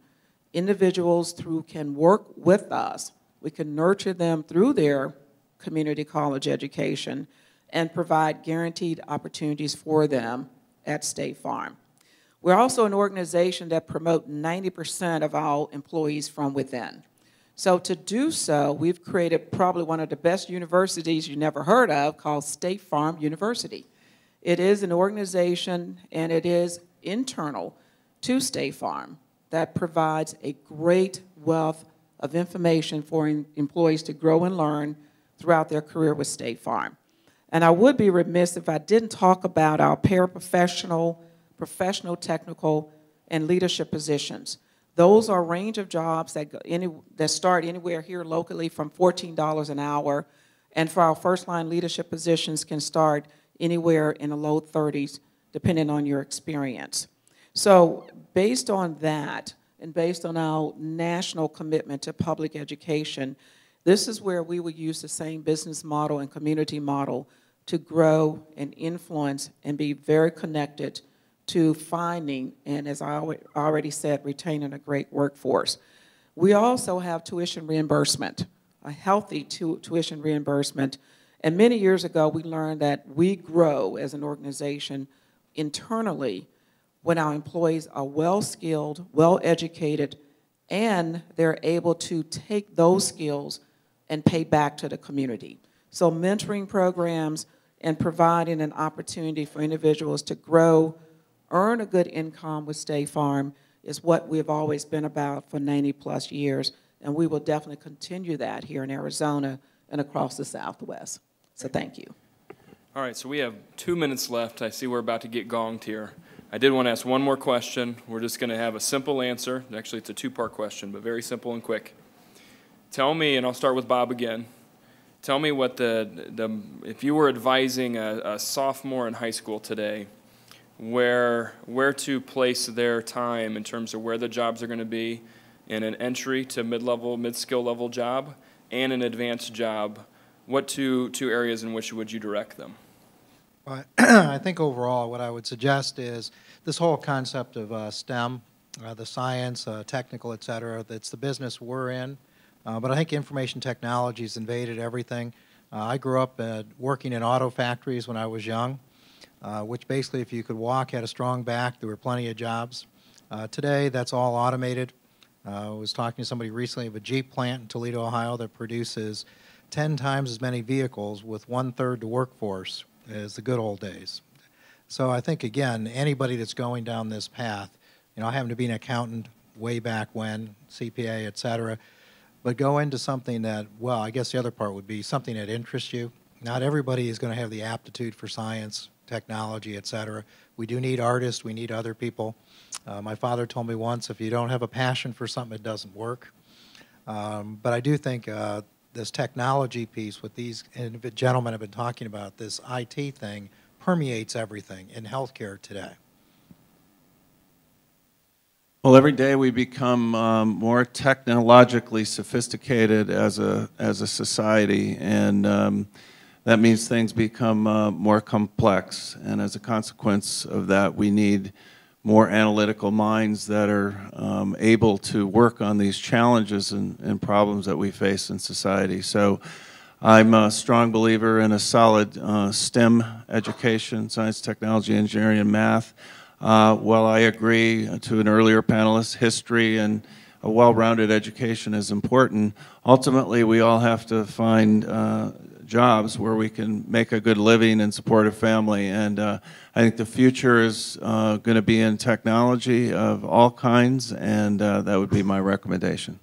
individuals who can work with us. We can nurture them through their community college education and provide guaranteed opportunities for them at State Farm. We're also an organization that promotes 90% of our employees from within. So to do so, we've created probably one of the best universities you never heard of called State Farm University. It is an organization and it is internal to State Farm that provides a great wealth of information for employees to grow and learn throughout their career with State Farm. And I would be remiss if I didn't talk about our paraprofessional, professional, technical, and leadership positions. Those are a range of jobs that start anywhere here locally from $14 an hour, and for our first-line leadership positions can start anywhere in the low 30s, depending on your experience. So based on that, and based on our national commitment to public education, this is where we will use the same business model and community model to grow and influence and be very connected to finding, and as I already said, retaining a great workforce. We also have tuition reimbursement, a healthy tuition reimbursement. And many years ago, we learned that we grow as an organization internally when our employees are well-skilled, well-educated, and they're able to take those skills and pay back to the community. So mentoring programs and providing an opportunity for individuals to grow, earn a good income with State Farm is what we've always been about for 90-plus years, and we will definitely continue that here in Arizona and across the Southwest. So thank you. All right, so we have 2 minutes left. I see we're about to get gonged here. I did want to ask one more question. We're just going to have a simple answer. Actually, it's a two-part question, but very simple and quick. Tell me, and I'll start with Bob again, tell me what if you were advising a sophomore in high school today, where to place their time in terms of where the jobs are going to be in an entry to mid-level, mid-skill level job and an advanced job, what two areas in which would you direct them? Well, I think overall what I would suggest is this whole concept of STEM, the science, technical, et cetera, that's the business we're in. But I think information technology has invaded everything. I grew up working in auto factories when I was young, which basically if you could walk, had a strong back, there were plenty of jobs. Today, that's all automated. I was talking to somebody recently of a Jeep plant in Toledo, Ohio that produces 10 times as many vehicles with 1/3 the workforce as the good old days. So I think, again, anybody that's going down this path, you know, I happen to be an accountant way back when, CPA, et cetera, but go into something that, well, I guess the other part would be something that interests you. Not everybody is going to have the aptitude for science, technology, et cetera. We do need artists. We need other people. My father told me once, if you don't have a passion for something, it doesn't work. But I do think this technology piece, what these gentlemen have been talking about, this IT thing, permeates everything in healthcare today. Well, every day we become more technologically sophisticated as a society, and that means things become more complex. And as a consequence of that, we need more analytical minds that are able to work on these challenges and problems that we face in society. So I'm a strong believer in a solid STEM education, science, technology, engineering, and math. While I agree to an earlier panelist, history and a well-rounded education is important, ultimately we all have to find jobs where we can make a good living and support a family. And I think the future is going to be in technology of all kinds, and that would be my recommendation.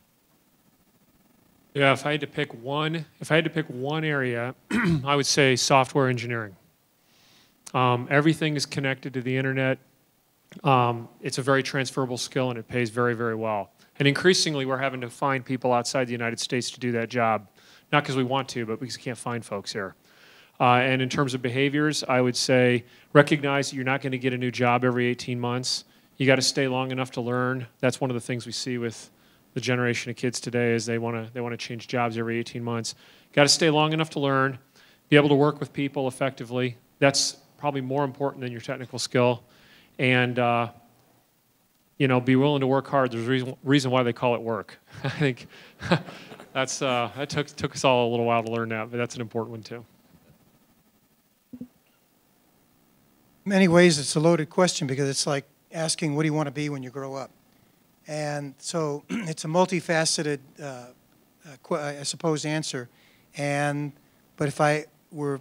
Yeah, if I had to pick one area, I would say software engineering. Everything is connected to the internet. It's a very transferable skill, and it pays very, very well. And increasingly, we're having to find people outside the United States to do that job, not because we want to, but because we can't find folks here. And in terms of behaviors, I would say recognize that you're not going to get a new job every 18 months. You got to stay long enough to learn. That's one of the things we see with the generation of kids today is they want to change jobs every 18 months. Got to stay long enough to learn, be able to work with people effectively. That's probably more important than your technical skill. And you know, be willing to work hard. There's a reason why they call it work. I think that's that took us all a little while to learn that, but that's an important one too. In many ways, it's a loaded question because it's like asking, what do you want to be when you grow up? And so it's a multifaceted, I suppose, answer. But if I were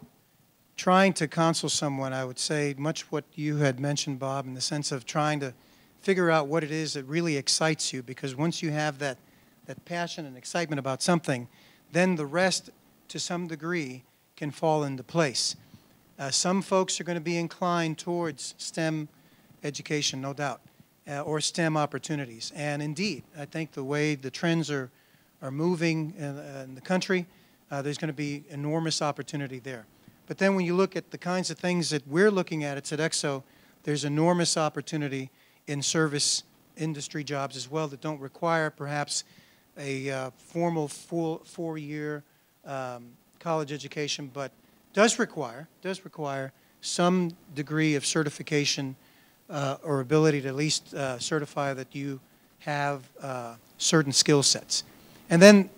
trying to counsel someone, I would say much what you had mentioned, Bob, in the sense of trying to figure out what it is that really excites you, because once you have that passion and excitement about something, then the rest, to some degree, can fall into place. Some folks are going to be inclined towards STEM education, no doubt, or STEM opportunities. And indeed, I think the way the trends are moving in the country, there's going to be enormous opportunity there. But then when you look at the kinds of things that we're looking at Sodexo, there's enormous opportunity in service industry jobs as well that don't require perhaps a formal four-year college education, but does require some degree of certification or ability to at least certify that you have certain skill sets. And then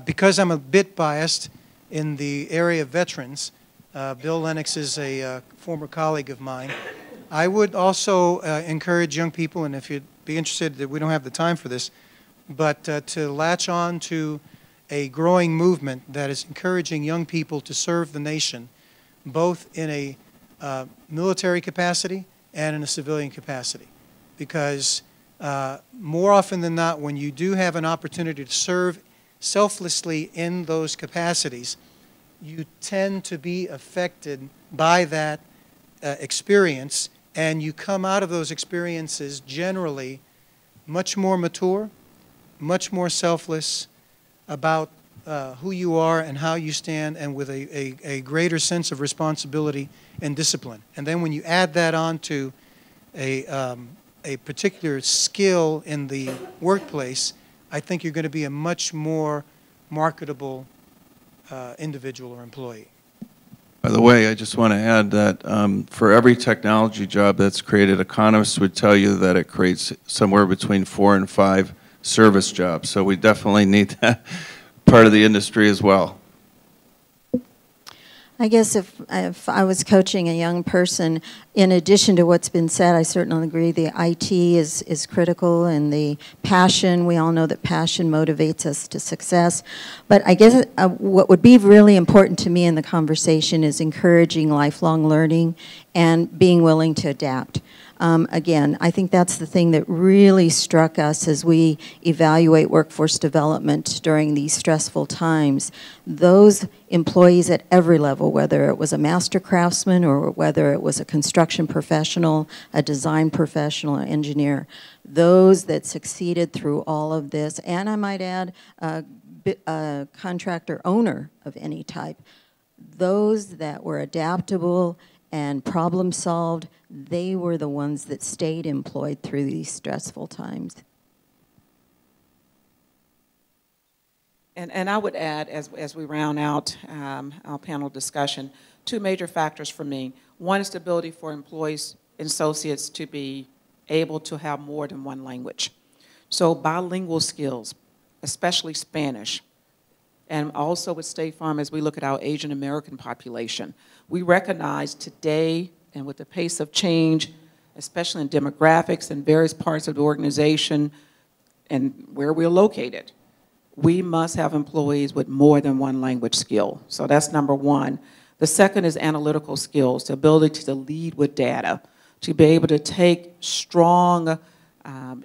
because I'm a bit biased in the area of veterans, Bill Lennox is a former colleague of mine. I would also encourage young people, and if you'd be interested, that we don't have the time for this, but to latch on to a growing movement that is encouraging young people to serve the nation, both in a military capacity and in a civilian capacity. Because more often than not, when you do have an opportunity to serve selflessly in those capacities, you tend to be affected by that experience, and you come out of those experiences generally much more mature, much more selfless about who you are and how you stand, and with a greater sense of responsibility and discipline. And then when you add that on to a particular skill in the workplace, I think you're going to be a much more marketable individual or employee. By the way, I just want to add that for every technology job that's created, economists would tell you that it creates somewhere between 4 and 5 service jobs. So we definitely need that part of the industry as well. I guess if I was coaching a young person, in addition to what's been said, I certainly agree the IT is critical, and the passion, we all know that passion motivates us to success. But I guess what would be really important to me in the conversation is encouraging lifelong learning and being willing to adapt. Again, I think that's the thing that really struck us as we evaluate workforce development during these stressful times. Those employees at every level, whether it was a master craftsman or whether it was a construction professional, a design professional, an engineer, those that succeeded through all of this, and I might add a contractor owner of any type, those that were adaptable and problem solved, they were the ones that stayed employed through these stressful times. And I would add, as we round out our panel discussion, 2 major factors for me. One is the ability for employees and associates to be able to have more than one language. So bilingual skills, especially Spanish, and also with State Farm as we look at our Asian American population, we recognize today and with the pace of change, especially in demographics and various parts of the organization and where we're located, we must have employees with more than one language skill. So that's number one. The second is analytical skills, the ability to lead with data, to be able to take strong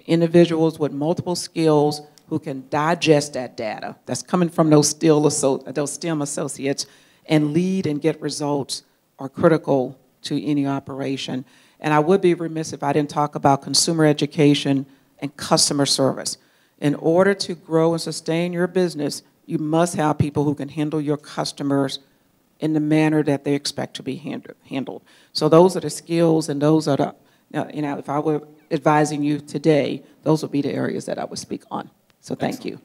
individuals with multiple skills who can digest that data that's coming from those STEM associates and lead and get results are critical to any operation. And I would be remiss if I didn't talk about consumer education and customer service. In order to grow and sustain your business, you must have people who can handle your customers in the manner that they expect to be handled. So those are the skills, and those are the, if I were advising you today, those would be the areas that I would speak on. So thank you.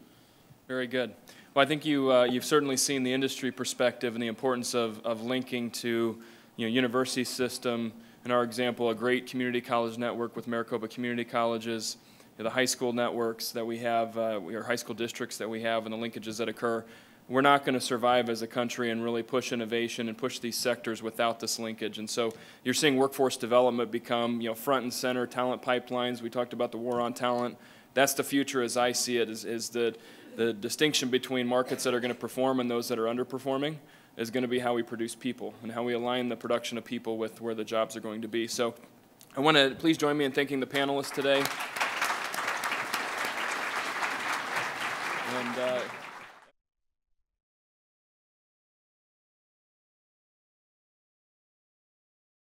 Very good. Well, I think you've certainly seen the industry perspective and the importance of linking to university system. In our example, a great community college network with Maricopa Community Colleges, the high school networks that we have, our high school districts that we have, and the linkages that occur. We're not going to survive as a country and really push innovation and push these sectors without this linkage. And so you're seeing workforce development become front and center, talent pipelines. We talked about the war on talent. That's the future as I see it, is the distinction between markets that are going to perform and those that are underperforming is going to be how we produce people and how we align the production of people with where the jobs are going to be. So I want to please join me in thanking the panelists today. And